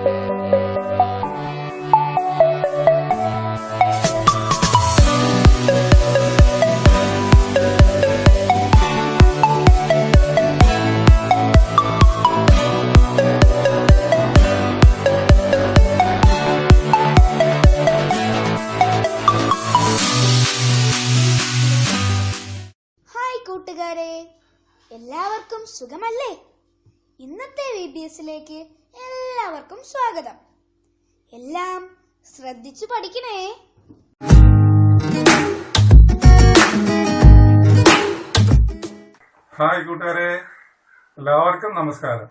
കൂട്ടുകാരെ, എല്ലാവർക്കും സുഖമല്ലേ? ഇന്നത്തെ VBSലേക്ക് എല്ലാവർക്കും സ്വാഗതം. എല്ലാം ശ്രദ്ധിച്ചു പഠിക്കണേ. ഹായ് കൂട്ടുകാരെ, എല്ലാവർക്കും നമസ്കാരം.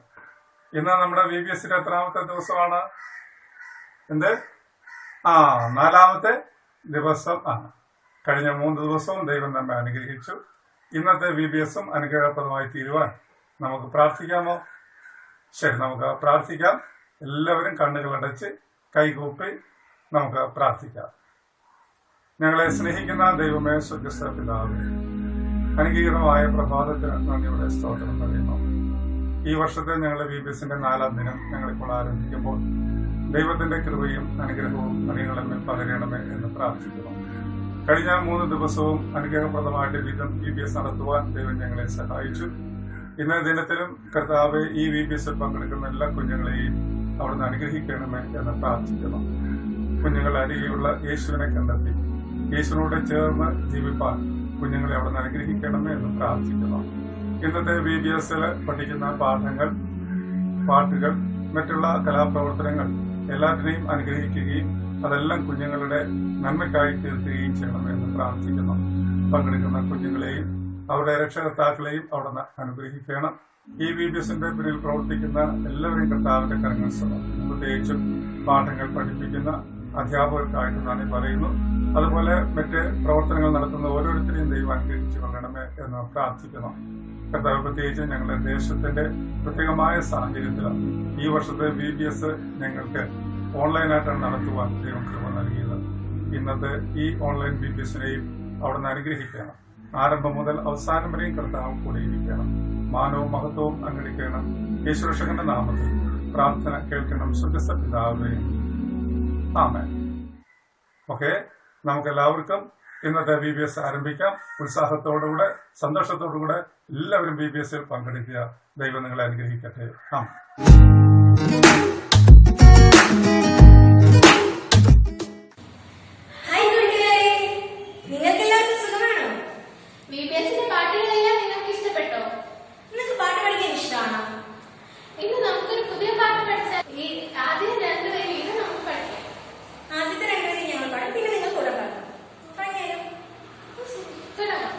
ഇന്ന് നമ്മുടെ VBSന്റെ എത്രാമത്തെ ദിവസമാണ്? നാലാമത്തെ ദിവസം ആണ്. കഴിഞ്ഞ 3 ദിവസവും ദൈവം നമ്മെ അനുഗ്രഹിച്ചു. ഇന്നത്തെ VBSും അനുഗ്രഹപ്രദമായി തീരുവാൻ നമുക്ക് പ്രാർത്ഥിക്കാമോ? ശരി, നമുക്ക് പ്രാർത്ഥിക്കാം. എല്ലാവരും കണ്ണുകളടച്ച് കൈകൂപ്പി നമുക്ക് പ്രാർത്ഥിക്കാം. ഞങ്ങളെ സ്നേഹിക്കുന്ന ദൈവമേ, സ്വർഗ്ഗസ്ഥ പിതാവേ, അനുഗ്രഹീതമായ പ്രഭാതത്തിന് നന്ദിയുടെ സ്തോത്രം പറയുന്നു. ഈ വർഷത്തെ ഞങ്ങളുടെ VBSന്റെ 4ാം ദിനം ഞങ്ങളിപ്പോൾ ആരംഭിക്കുമ്പോൾ ദൈവത്തിന്റെ കൃപയും അനുഗ്രഹവും അനുഗ്രഹങ്ങളിൽ പകരണമേ എന്ന് പ്രാർത്ഥിക്കുന്നു. കഴിഞ്ഞ 3 ദിവസവും അനുഗ്രഹപ്രദമായിട്ട് VBS നടത്തുവാൻ ദൈവം ഞങ്ങളെ സഹായിച്ചു. ഇന്നേ ദിനത്തിലും കർത്താവെ, ഈ VBSിൽ പങ്കെടുക്കുന്ന എല്ലാ കുഞ്ഞുങ്ങളെയും അവിടുന്ന് അനുഗ്രഹിക്കണമേ എന്ന് പ്രാർത്ഥിക്കുന്നു. കുഞ്ഞുങ്ങൾ അരികെയുള്ള യേശുവിനെ കണ്ടെത്തി യേശുവിനോട് ചേർന്ന് ജീവിപ്പാൻ കുഞ്ഞുങ്ങളെ അവിടുന്ന് അനുഗ്രഹിക്കണമേ എന്ന് പ്രാർത്ഥിക്കുന്നു. ഇന്നത്തെ VBSിൽ പഠിക്കുന്ന പാഠങ്ങൾ, പാട്ടുകൾ, മറ്റുള്ള കലാപ്രവർത്തനങ്ങൾ എല്ലാറ്റിനെയും അനുഗ്രഹിക്കുകയും അതെല്ലാം കുഞ്ഞുങ്ങളുടെ നന്മയ്ക്കായി തീർക്കുകയും ചെയ്യണമെന്ന് പ്രാർത്ഥിക്കുന്നു. പങ്കെടുക്കുന്ന കുഞ്ഞുങ്ങളെയും അവരുടെ രക്ഷകർത്താക്കളെയും അവിടുന്ന് അനുഗ്രഹിക്കണം. ഈ VBSന്റെ പിന്നിൽ പ്രവർത്തിക്കുന്ന എല്ലാവരെയും കർത്താവിന്റെ കരങ്ങൾ സമർപ്പിക്കുന്നു. പ്രത്യേകിച്ചും പാഠങ്ങൾ പഠിപ്പിക്കുന്ന അധ്യാപകർക്കായിട്ട് നന്ദി പറയുന്നു. അതുപോലെ മറ്റ് പ്രവർത്തനങ്ങൾ നടത്തുന്ന ഓരോരുത്തരെയും ദൈവം അനുഗ്രഹിച്ചു കൊള്ളണമേ എന്ന് പ്രാർത്ഥിക്കുന്നു. കർത്താവ്, പ്രത്യേകിച്ച് ഞങ്ങളുടെ ദേശത്തിന്റെ പ്രത്യേകമായ സാഹചര്യത്തിലാണ് ഈ വർഷത്തെ VBS ഞങ്ങൾക്ക് ഓൺലൈനായിട്ടാണ് നടത്തുവാൻ ദൈവം കൃപ നൽകിയത്. ഇന്നത്തെ ഈ ഓൺലൈൻ VBSനെയും അവിടുന്ന് അനുഗ്രഹിക്കണം. ആരംഭം മുതൽ അവസാനം വരെയും കർത്താവ് കൂടെ ഇരിക്കണം. മാനവും മഹത്വവും അങ്ങടിക്കണം. യേശുരക്ഷകന്റെ നാമത്തിൽ പ്രാർത്ഥന കേൾക്കണം. സ്വർഗ്ഗസ്ഥ പിതാവേ, ആമേൻ. ഓക്കെ, നമുക്ക് എല്ലാവർക്കും ഇന്നത്തെ VBS ആരംഭിക്കാം. ഉത്സാഹത്തോടുകൂടെ, സന്തോഷത്തോടുകൂടെ എല്ലാവരും VBSൽ പങ്കെടുക്കുക. ദൈവം നിങ്ങളെ അനുഗ്രഹിക്കട്ടെ. ആമേൻ. VBSന്റെ പാട്ടുകളെല്ലാം നിങ്ങൾക്ക് ഇഷ്ടപ്പെട്ടോ? നിങ്ങൾക്ക് പാട്ട് പഠിക്കാൻ ഇഷ്ടമാണോ? ഇന്ന് നമുക്കൊരു പുതിയ പാട്ട് പഠിച്ചാൽ ഈ ആദ്യം 2 വരി ഇത് നമുക്ക് പഠിക്കാം. ആദ്യത്തെ 2 വരി ഞങ്ങൾ പാടും, പിന്നെ നിങ്ങൾ കൂടെ പാടും. തുടങ്ങാം.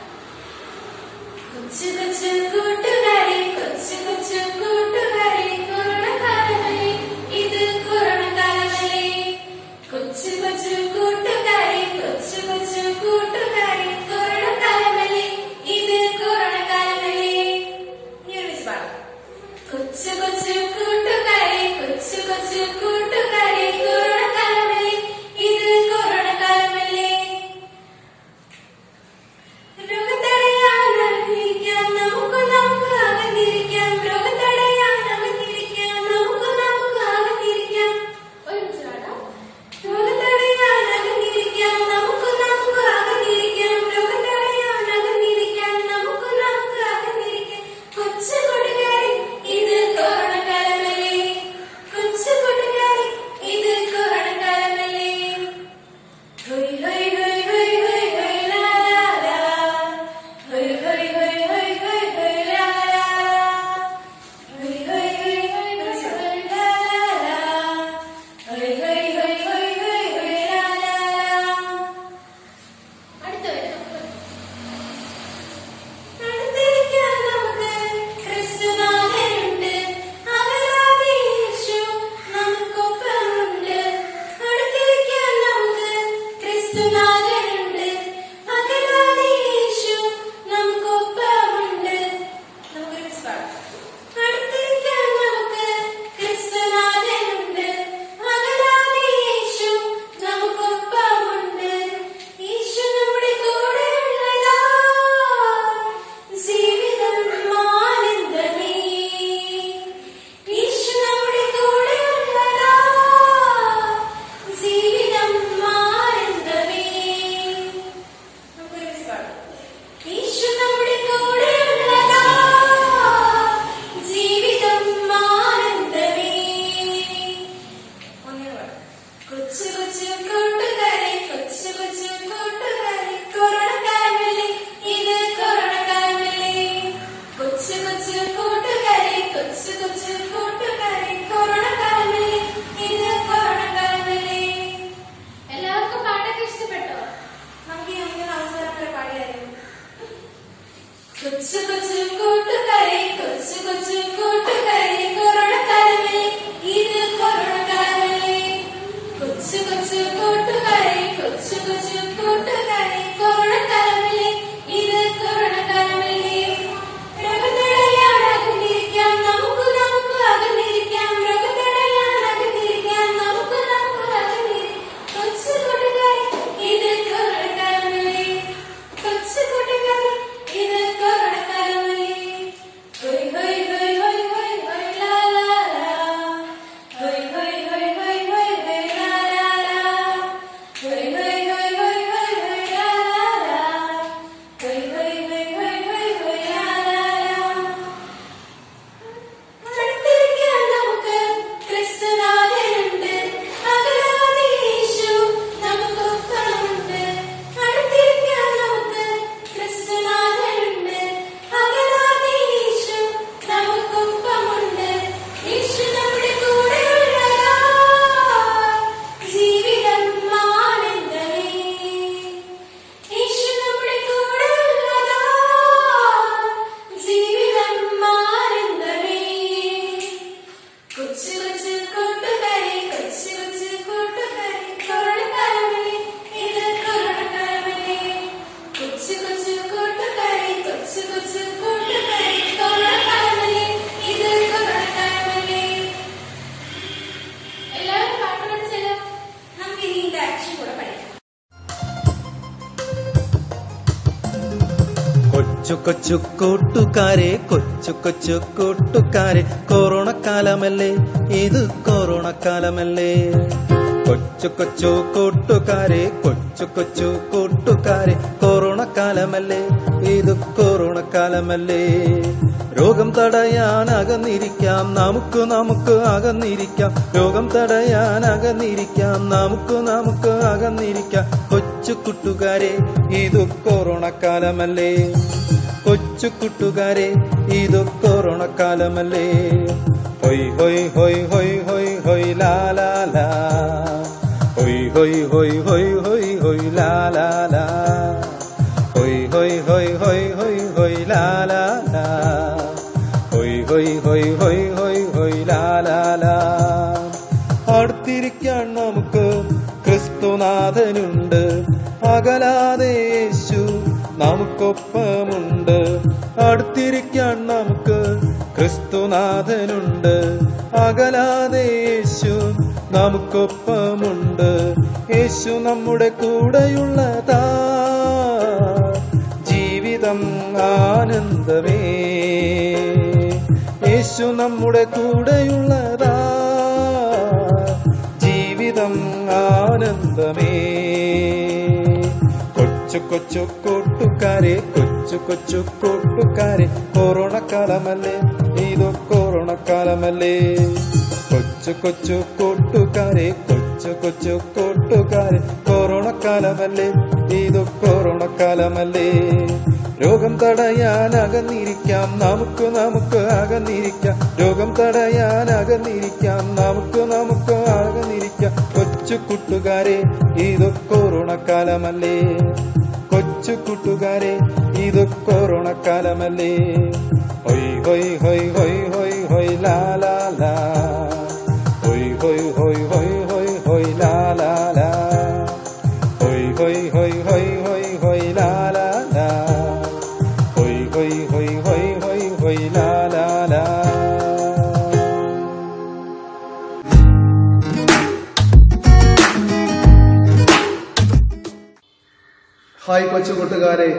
കൊച്ചു കൊച്ചു കൂട്ടുകാരി, കൊച്ചു കൊച്ചു കൂട്ടുകാരി, കൊച്ചു കൊച്ചു കൊച്ചു കൂട്ടുകാരെ കൊച്ചു കൊച്ചു കൂട്ടുകാരെ കൊറോണ കാലമല്ലേ ഇത് കൊറോണ കാലമല്ലേ. കൊച്ചു കൊച്ചു കൂട്ടുകാരെ കൊച്ചു കൊച്ചു കൂട്ടുകാരെ കൊറോണ കാലമല്ലേ ഇത് കൊറോണ കാലമല്ലേ. രോഗം തടയാൻ അകന്നിരിക്കാം നമുക്ക് അകന്നിരിക്കാം. രോഗം തടയാൻ അകന്നിരിക്കാം നമുക്ക് അകന്നിരിക്കാം. കൊച്ചു കൂട്ടുകാരെ ഇത് കൊറോണ കാലമല്ലേ. കൊച്ചു കൂട്ടുകാരെ ഇത് കൊറോണ കാലമല്ലേ. ഹൊയ് ഹൊയ് ഹൊയ് ഹൊയ് ഹൊയ് ഹൊയ് ലാ ലാ ലാ. ഹൊയ് ഹൊയ് ഹൊയ് ഹൊയ് ഹൊയ് ഹൊയ് ലാ ലാ ലാ. ഹൊയ് ഹൊയ് ഹൊയ് ഹൊയ് ഹൊയ് ഹൊയ് ലാ ലാ ലാ. ഹൊയ് ഹൊയ് ഹൊയ് ഹൊയ് ഹൊയ് ഹൊയ് ലാ ലാ ലാ. അടുത്തിരിക്കാൻ നമുക്ക് ക്രിസ്തുനാഥനുണ്ട്. അകലാതെ യേശു നമുക്കൊപ്പമുണ്ട്. അടുത്തിരിക്കാൻ നമുക്ക് ക്രിസ്തുനാഥനുണ്ട്. അകലാതെ യേശു നമുക്കൊപ്പമുണ്ട്. യേശു നമ്മുടെ കൂടെയുള്ളതാ ജീവിതം ആനന്ദമേ. യേശു നമ്മുടെ കൂടെയുള്ളതാ ജീവിതം ആനന്ദമേ. കൊച്ചു കൊച്ചു കൂട്ടുകാരെ കൊച്ചു കൊച്ചു കൂട്ടുകാരെ കൊറോണ കാലമല്ലേ ഇത് കൊറോണ കാലമല്ലേ. കൊച്ചു കൊച്ചു കൂട്ടുകാരെ കൊച്ചു കൊച്ചു കൂട്ടുകാരെ കൊറോണ കാലമല്ലേ ഇത് കൊറോണ കാലമല്ലേ. രോഗം തടയാൻ അകന്നിരിക്കാം നമുക്ക് അകന്നിരിക്കാം. രോഗം തടയാൻ അകന്നിരിക്കാം നമുക്ക് അകന്നിരിക്കാം. കൊച്ചു കൂട്ടുകാരെ ഇത് കൊറോണ കാലമല്ലേ. കൊച്ചു കൂട്ടുകാരെ ഇത് കൊറോണ കാലമല്ലേ. ഹൊയ് ഹൊയ് ഹൊയ് ഹൊയ് ഹൊയ് ഹൊയ് ലാ ലാ ലാ. ഹൊയ് ഹൊയ് ഹൊയ് ഹൊയ് ഹൊയ് ഹൊയ് ലാ ലാ ലാ. ഹൊയ് ഹൊയ് ഹൊയ് ഹൊയ് ഹൊയ് ഹൊയ് ലാ ലാ ലാ. ഹൊയ് ഹൊയ് ഹൊയ് ഹൊയ് ഹൊയ് ഹൊയ് ലാ ലാ ലാ. ഹായ് കൊച്ചു കൂട്ടുകാരെ,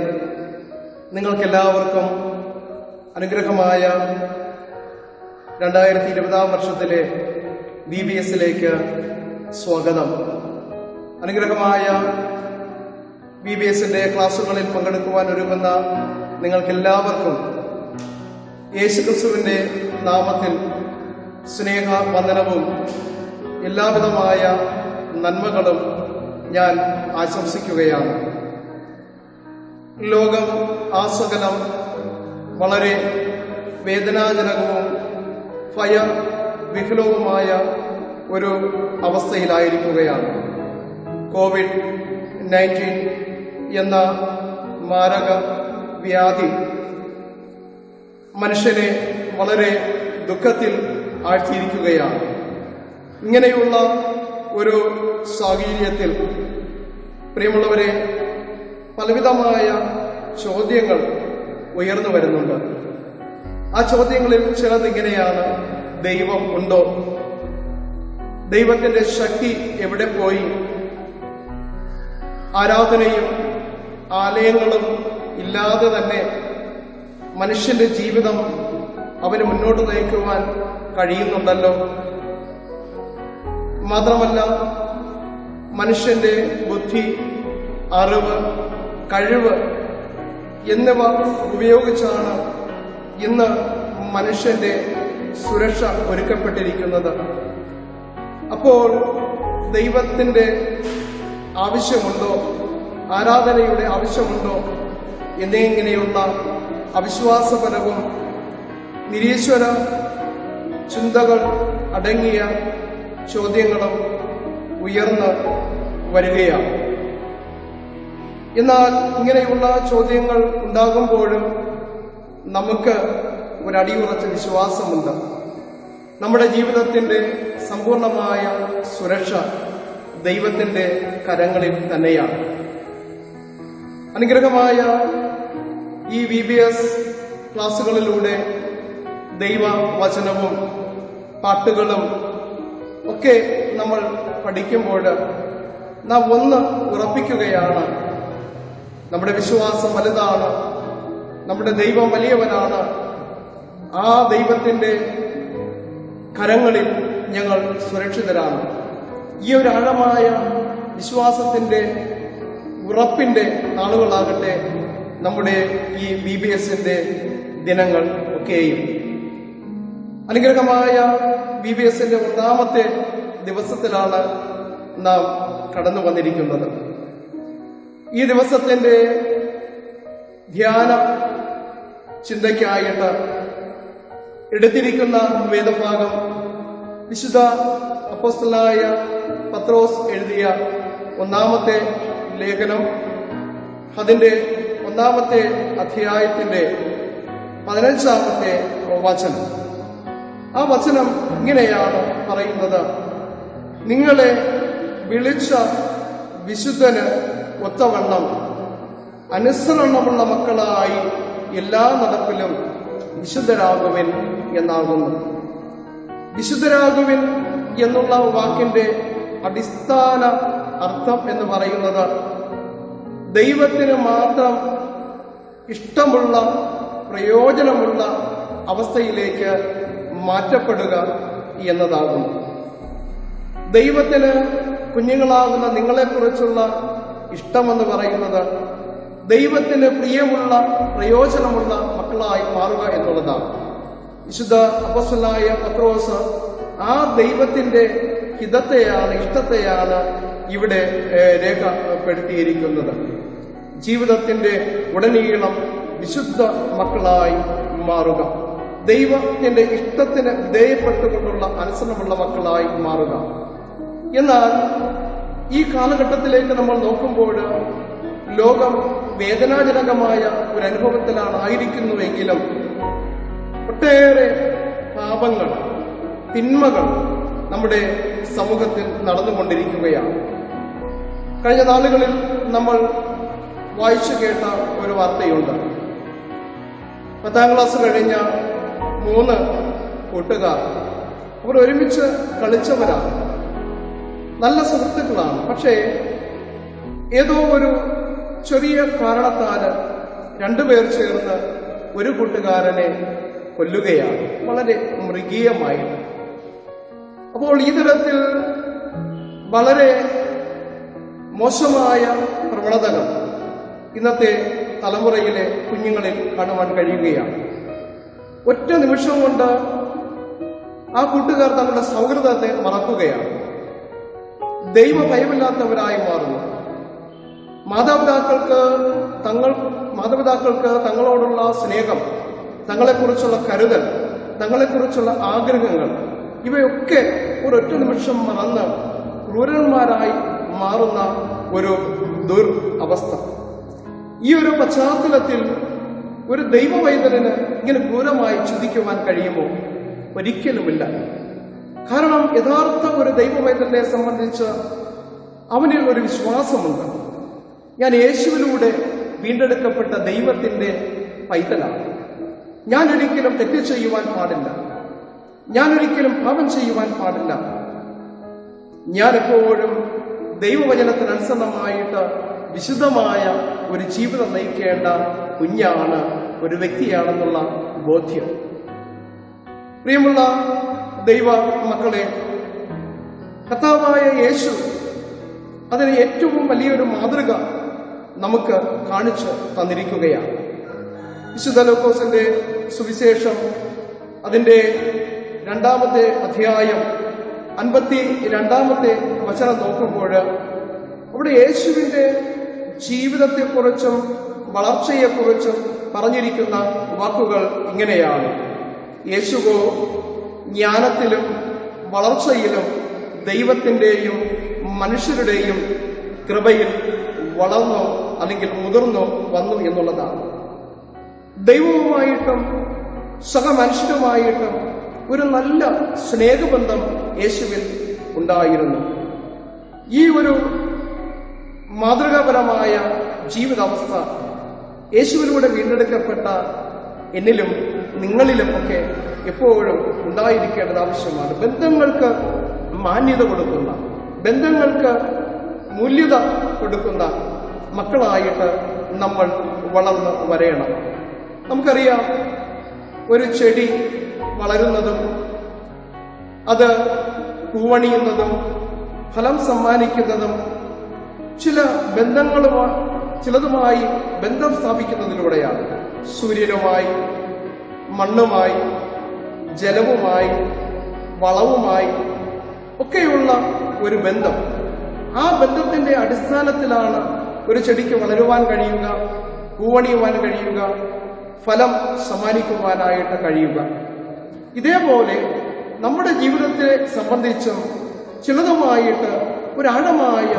നിങ്ങൾക്കെല്ലാവർക്കും അനുഗ്രഹമായ 2020 വർഷത്തിലെ VBSലേക്ക് സ്വാഗതം. അനുഗ്രഹമായ VBSന്റെ ക്ലാസുകളിൽ പങ്കെടുക്കുവാൻ ഒരുങ്ങുന്ന നിങ്ങൾക്കെല്ലാവർക്കും യേശുക്രിസ്തുവിന്റെ നാമത്തിൽ സ്നേഹ വന്ദനവും എല്ലാവിധമായ നന്മകളും ഞാൻ ആശംസിക്കുകയാണ്. ലോകം ആസകലം വളരെ വേദനാജനകവും ഭയവിഹുലവുമായ ഒരു അവസ്ഥയിലായിരിക്കുകയാണ്. COVID-19 എന്ന മാരക വ്യാധി മനുഷ്യനെ വളരെ ദുഃഖത്തിൽ ആഴ്ത്തിയിരിക്കുകയാണ്. ഇങ്ങനെയുള്ള ഒരു സാഹചര്യത്തിൽ പ്രിയമുള്ളവരെ, പലവിധമായ ചോദ്യങ്ങൾ ഉയർന്നു വരുന്നുണ്ട്. ആ ചോദ്യങ്ങളിൽ ചിലത് ഇങ്ങനെയാണ്: ദൈവം ഉണ്ടോ? ദൈവത്തിന്റെ ശക്തി എവിടെ പോയി? ആരാധനയും ആലയങ്ങളും ഇല്ലാതെ തന്നെ മനുഷ്യന്റെ ജീവിതം അവന് മുന്നോട്ട് നയിക്കുവാൻ കഴിയുന്നുണ്ടല്ലോ. മാത്രമല്ല, മനുഷ്യന്റെ ബുദ്ധി, അറിവ്, കഴിവ് എന്നിവ ഉപയോഗിച്ചാണ് ഇന്ന് മനുഷ്യന്റെ സുരക്ഷ ഒരുക്കപ്പെട്ടിരിക്കുന്നത്. അപ്പോൾ ദൈവത്തിന്റെ ആവശ്യമുണ്ടോ? ആരാധനയുടെ ആവശ്യമുണ്ടോ? എന്നിങ്ങനെയുള്ള അവിശ്വാസപരവും നിരീശ്വര ചിന്തകൾ അടങ്ങിയ ചോദ്യങ്ങളും ഉയർന്നു വരികയാണ്. എന്നാൽ ഇങ്ങനെയുള്ള ചോദ്യങ്ങൾ ഉണ്ടാകുമ്പോഴും നമുക്ക് ഒരടിയുറച്ച വിശ്വാസമുണ്ട്. നമ്മുടെ ജീവിതത്തിന്റെ സമ്പൂർണമായ സുരക്ഷ ദൈവത്തിന്റെ കരങ്ങളിൽ തന്നെയാണ്. അനുഗ്രഹമായ ഈ VBS ക്ലാസുകളിലൂടെ ദൈവവചനവും പാട്ടുകളും ഒക്കെ നമ്മൾ പഠിക്കുമ്പോൾ നാം ഒന്ന് ഉറപ്പിക്കുകയാണ്: നമ്മുടെ വിശ്വാസം വലുതാണ്, നമ്മുടെ ദൈവം വലിയവനാണ്. ആ ദൈവത്തിന്റെ കരങ്ങളിൽ ഞങ്ങൾ സുരക്ഷിതരാണ്. ഈ ഒരു ആഴമായ വിശ്വാസത്തിന്റെ ഉറപ്പിന്റെ നാളുകളാകട്ടെ നമ്മുടെ ഈ VBSന്റെ ദിനങ്ങൾ ഒക്കെയും. അനുഗ്രഹമായ VBSന്റെ ഒന്നാമത്തെ ദിവസത്തിലാണ് നാം കടന്നു വന്നിരിക്കുന്നത്. ഈ ദിവസത്തിന്റെ ധ്യാന ചിന്തയ്ക്കായിട്ട് എടുത്തിരിക്കുന്ന വേദഭാഗം വിശുദ്ധ അപ്പോസ്തലനായ പത്രോസ് എഴുതിയ ഒന്നാമത്തെ ലേഖനം, അതിന്റെ ഒന്നാമത്തെ അധ്യായത്തിന്റെ 15-ാമത്തെ വചനം. ആ വചനം ഇങ്ങനെയാണ് പറയുന്നത്: നിങ്ങളെ വിളിച്ച വിശുദ്ധന് ഒത്തവണ്ണം അനുസരണമുള്ള മക്കളായി എല്ലാ നടപ്പിലും വിശുദ്ധരാകുവിൻ എന്നാകുന്നു. വിശുദ്ധരാകുവിൻ എന്നുള്ള വാക്കിന്റെ അടിസ്ഥാന അർത്ഥം എന്ന് പറയുന്നത് ദൈവത്തിന് മാത്രം ഇഷ്ടമുള്ള പ്രയോജനമുള്ള അവസ്ഥയിലേക്ക് മാറ്റപ്പെടുക എന്നതാകുന്നു. ദൈവത്തിന് കുഞ്ഞുങ്ങളാകുന്ന നിങ്ങളെക്കുറിച്ചുള്ള ഇഷ്ടമെന്ന് പറയുന്നത് ദൈവത്തിന് പ്രിയമുള്ള പ്രയോജനമുള്ള മക്കളായി മാറുക എന്നുള്ളതാണ്. വിശുദ്ധ അപ്പോസ്തലനായ പത്രോസ് ആ ദൈവത്തിന്റെ ഹിതത്തെയാണ്, ഇഷ്ടത്തെയാണ് ഇവിടെ രേഖപ്പെടുത്തിയിരിക്കുന്നത്. ജീവിതത്തിന്റെ ഉടനീളം വിശുദ്ധ മക്കളായി മാറുക, ദൈവത്തിന്റെ ഇഷ്ടത്തിന് വിധേയപ്പെട്ടുകൊണ്ടുള്ള അനുസരണമുള്ള മക്കളായി മാറുക. എന്നാൽ ഈ കാലഘട്ടത്തിലേക്ക് നമ്മൾ നോക്കുമ്പോൾ ലോകം വേദനാജനകമായ ഒരു അനുഭവത്തിലാണ് ആയിരിക്കുന്നുവെങ്കിലും ഒട്ടേറെ പാപങ്ങൾ, തിന്മകൾ നമ്മുടെ സമൂഹത്തിൽ നടന്നുകൊണ്ടിരിക്കുകയാണ്. കഴിഞ്ഞ നാളുകളിൽ നമ്മൾ വായിച്ചു കേട്ട ഒരു വാർത്തയുണ്ട്. 10ാം ക്ലാസ് കഴിഞ്ഞ 3 കൂട്ടുകാർ, അവർ ഒരുമിച്ച് കളിച്ചവരാണ്, നല്ല സുഹൃത്തുക്കളാണ്. പക്ഷേ ഏതോ ഒരു ചെറിയ കാരണത്താൽ 2 പേർ ചേർന്ന് ഒരു കൂട്ടുകാരനെ കൊല്ലുകയാണ്, വളരെ മൃഗീയമായി. അപ്പോൾ ഈ തരത്തിൽ വളരെ മോശമായ പ്രവണതകൾ ഇന്നത്തെ തലമുറയിലെ കുഞ്ഞുങ്ങളിൽ കാണുവാൻ കഴിയുകയാണ്. ഒറ്റ നിമിഷം കൊണ്ട് ആ കൂട്ടുകാർ തങ്ങളുടെ സൗഹൃദത്തെ മറക്കുകയാണ്, ദൈവഭയമില്ലാത്തവരായി മാറുന്നു. മാതാപിതാക്കൾക്ക് തങ്ങളോടുള്ള സ്നേഹം, തങ്ങളെക്കുറിച്ചുള്ള കരുതൽ, തങ്ങളെക്കുറിച്ചുള്ള ആഗ്രഹങ്ങൾ, ഇവയൊക്കെ ഒരൊറ്റ നിമിഷം മറന്ന് ക്രൂരന്മാരായി മാറുന്ന ഒരു ദുരവസ്ഥ. ഈ ഒരു പശ്ചാത്തലത്തിൽ ഒരു ദൈവവൈതലിന് ഇങ്ങനെ ക്രൂരമായി ചിന്തിക്കുവാൻ കഴിയുമോ? ഒരിക്കലുമില്ല. കാരണം യഥാർത്ഥ ഒരു ദൈവവൈതലിനെ സംബന്ധിച്ച് അവനിൽ ഒരു വിശ്വാസമുണ്ട്. ഞാൻ യേശുവിലൂടെ വീണ്ടെടുക്കപ്പെട്ട ദൈവത്തിന്റെ പൈതലാണ്. ഞാൻ ഒരിക്കലും തെറ്റ് ചെയ്യുവാൻ പാടില്ല, ഞാൻ ഒരിക്കലും പാപം ചെയ്യുവാൻ പാടില്ല. ഞാൻ എപ്പോഴും ദൈവവചനത്തിനനുസരണമായിട്ട് വിശുദ്ധമായ ഒരു ജീവിതം നയിക്കേണ്ട കുഞ്ഞാണ്, ഒരു വ്യക്തിയാണെന്നുള്ള ബോധ്യം. പ്രിയമുള്ള ദൈവ മക്കളെ, കർത്താവായ യേശു അതിന് ഏറ്റവും വലിയൊരു മാതൃക നമുക്ക് കാണിച്ചു തന്നിരിക്കുകയാണ്. വിശുദ്ധ ലൂക്കോസിന്റെ സുവിശേഷം അതിന്റെ 2-ാമത്തെ അധ്യായം 52-ാമത്തെ വചനം നോക്കുമ്പോൾ അവിടെ യേശുവിന്റെ ജീവിതത്തെക്കുറിച്ചും വളർച്ചയെക്കുറിച്ചും പറഞ്ഞിരിക്കുന്ന വാക്കുകൾ ഇങ്ങനെയാണ്: യേശുവോ ജ്ഞാനത്തിലും വളർച്ചയിലും ദൈവത്തിന്റെയും മനുഷ്യരുടെയും കൃപയിൽ വളർന്നോ അല്ലെങ്കിൽ മുതിർന്നോ വന്നു എന്നുള്ളതാണ്. ദൈവവുമായിട്ടും സഹമനുഷ്യരുമായിട്ടും ഒരു നല്ല സ്നേഹബന്ധം യേശുവിൽ ഉണ്ടായിരുന്നു. ഈ ഒരു മാതൃകാപരമായ ജീവിതാവസ്ഥ യേശുവിലൂടെ വീണ്ടെടുക്കപ്പെട്ട എന്നിലും നിങ്ങളിലും ഒക്കെ എപ്പോഴും ഉണ്ടായിരിക്കേണ്ടത് ആവശ്യമാണ്. ബന്ധങ്ങൾക്ക് മാന്യത കൊടുക്കുന്ന, ബന്ധങ്ങൾക്ക് മൂല്യത കൊടുക്കുന്ന മക്കളായിട്ട് നമ്മൾ വളർന്ന് വരയണം. നമുക്കറിയാം, ഒരു ചെടി വളരുന്നതും അത് പൂവണിയുന്നതും ഫലം സമ്മാനിക്കുന്നതും ചിലതുമായി ബന്ധം സ്ഥാപിക്കുന്നതിലൂടെയാണ്. സൂര്യനുമായി, മണ്ണുമായി, ജലവുമായി, വളവുമായി ഒക്കെയുള്ള ഒരു ബന്ധം. ആ ബന്ധത്തിന്റെ അടിസ്ഥാനത്തിലാണ് ഒരു ചെടിക്ക് വളരുവാൻ കഴിയുക, പൂവണിയുവാൻ കഴിയുക, ഫലം സമ്മാനിക്കുവാനായിട്ട് കഴിയുക. ഇതേപോലെ നമ്മുടെ ജീവിതത്തെ സംബന്ധിച്ചും ചിലതുമായിട്ട് ഒരാഴമായ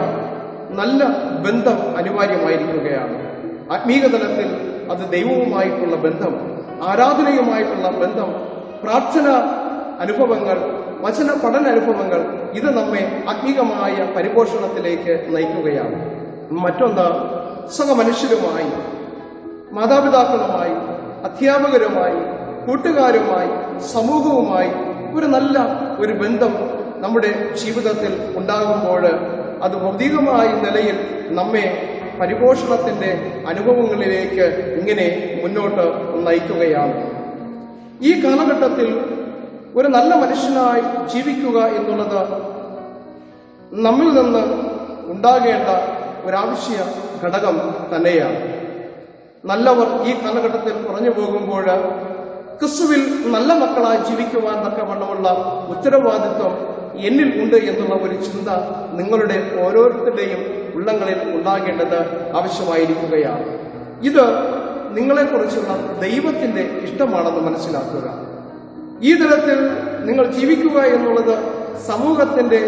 നല്ല ബന്ധം അനിവാര്യമായിരിക്കുകയാണ്. ആത്മീക തലത്തിൽ അത് ദൈവവുമായിട്ടുള്ള ബന്ധം, ആരാധനയുമായിട്ടുള്ള ബന്ധം, പ്രാർത്ഥന അനുഭവങ്ങൾ, വചന പഠന അനുഭവങ്ങൾ, ഇത് നമ്മെ ആത്മീകമായ പരിപോഷണത്തിലേക്ക് നയിക്കുകയാണ്. മറ്റൊന്ന്, സഹമനുഷ്യരുമായി, മാതാപിതാക്കളുമായി, അധ്യാപകരുമായി, കൂട്ടുകാരുമായി, സമൂഹവുമായി ഒരു നല്ല ഒരു ബന്ധം നമ്മുടെ ജീവിതത്തിൽ ഉണ്ടാകുമ്പോൾ അത് ഭൗതികമായ നിലയിൽ നമ്മെ പരിപോഷണത്തിന്റെ അനുഭവങ്ങളിലേക്ക് ഇങ്ങനെ മുന്നോട്ട് നയിക്കുകയാണ്. ഈ കാലഘട്ടത്തിൽ ഒരു നല്ല മനുഷ്യനായി ജീവിക്കുക എന്നുള്ളത് നമ്മിൽ നിന്ന് ഉണ്ടാകേണ്ട ഒരാവശ്യ ഘടകം തന്നെയാണ്. നല്ലവർ ഈ കാലഘട്ടത്തിൽ കുറഞ്ഞു പോകുമ്പോൾ ക്രിസ്തുവിൽ നല്ല മക്കളായി ജീവിക്കുവാൻ തക്കവണ്ണമുള്ള ഉത്തരവാദിത്വം എന്നിൽ ഉണ്ട് എന്നുള്ള ഒരു ചിന്ത നിങ്ങളുടെ ഓരോരുത്തരുടെയും ഉള്ളങ്ങളിൽ ഉണ്ടാകേണ്ടത് ആവശ്യമായിരിക്കുകയാണ്. ഇത് നിങ്ങളെക്കുറിച്ചുള്ള ദൈവത്തിന്റെ ഇഷ്ടമാണെന്ന് മനസ്സിലാക്കുക. ഈ തരത്തിൽ നിങ്ങൾ ജീവിക്കുക എന്നുള്ളത് സമൂഹത്തിന്റെ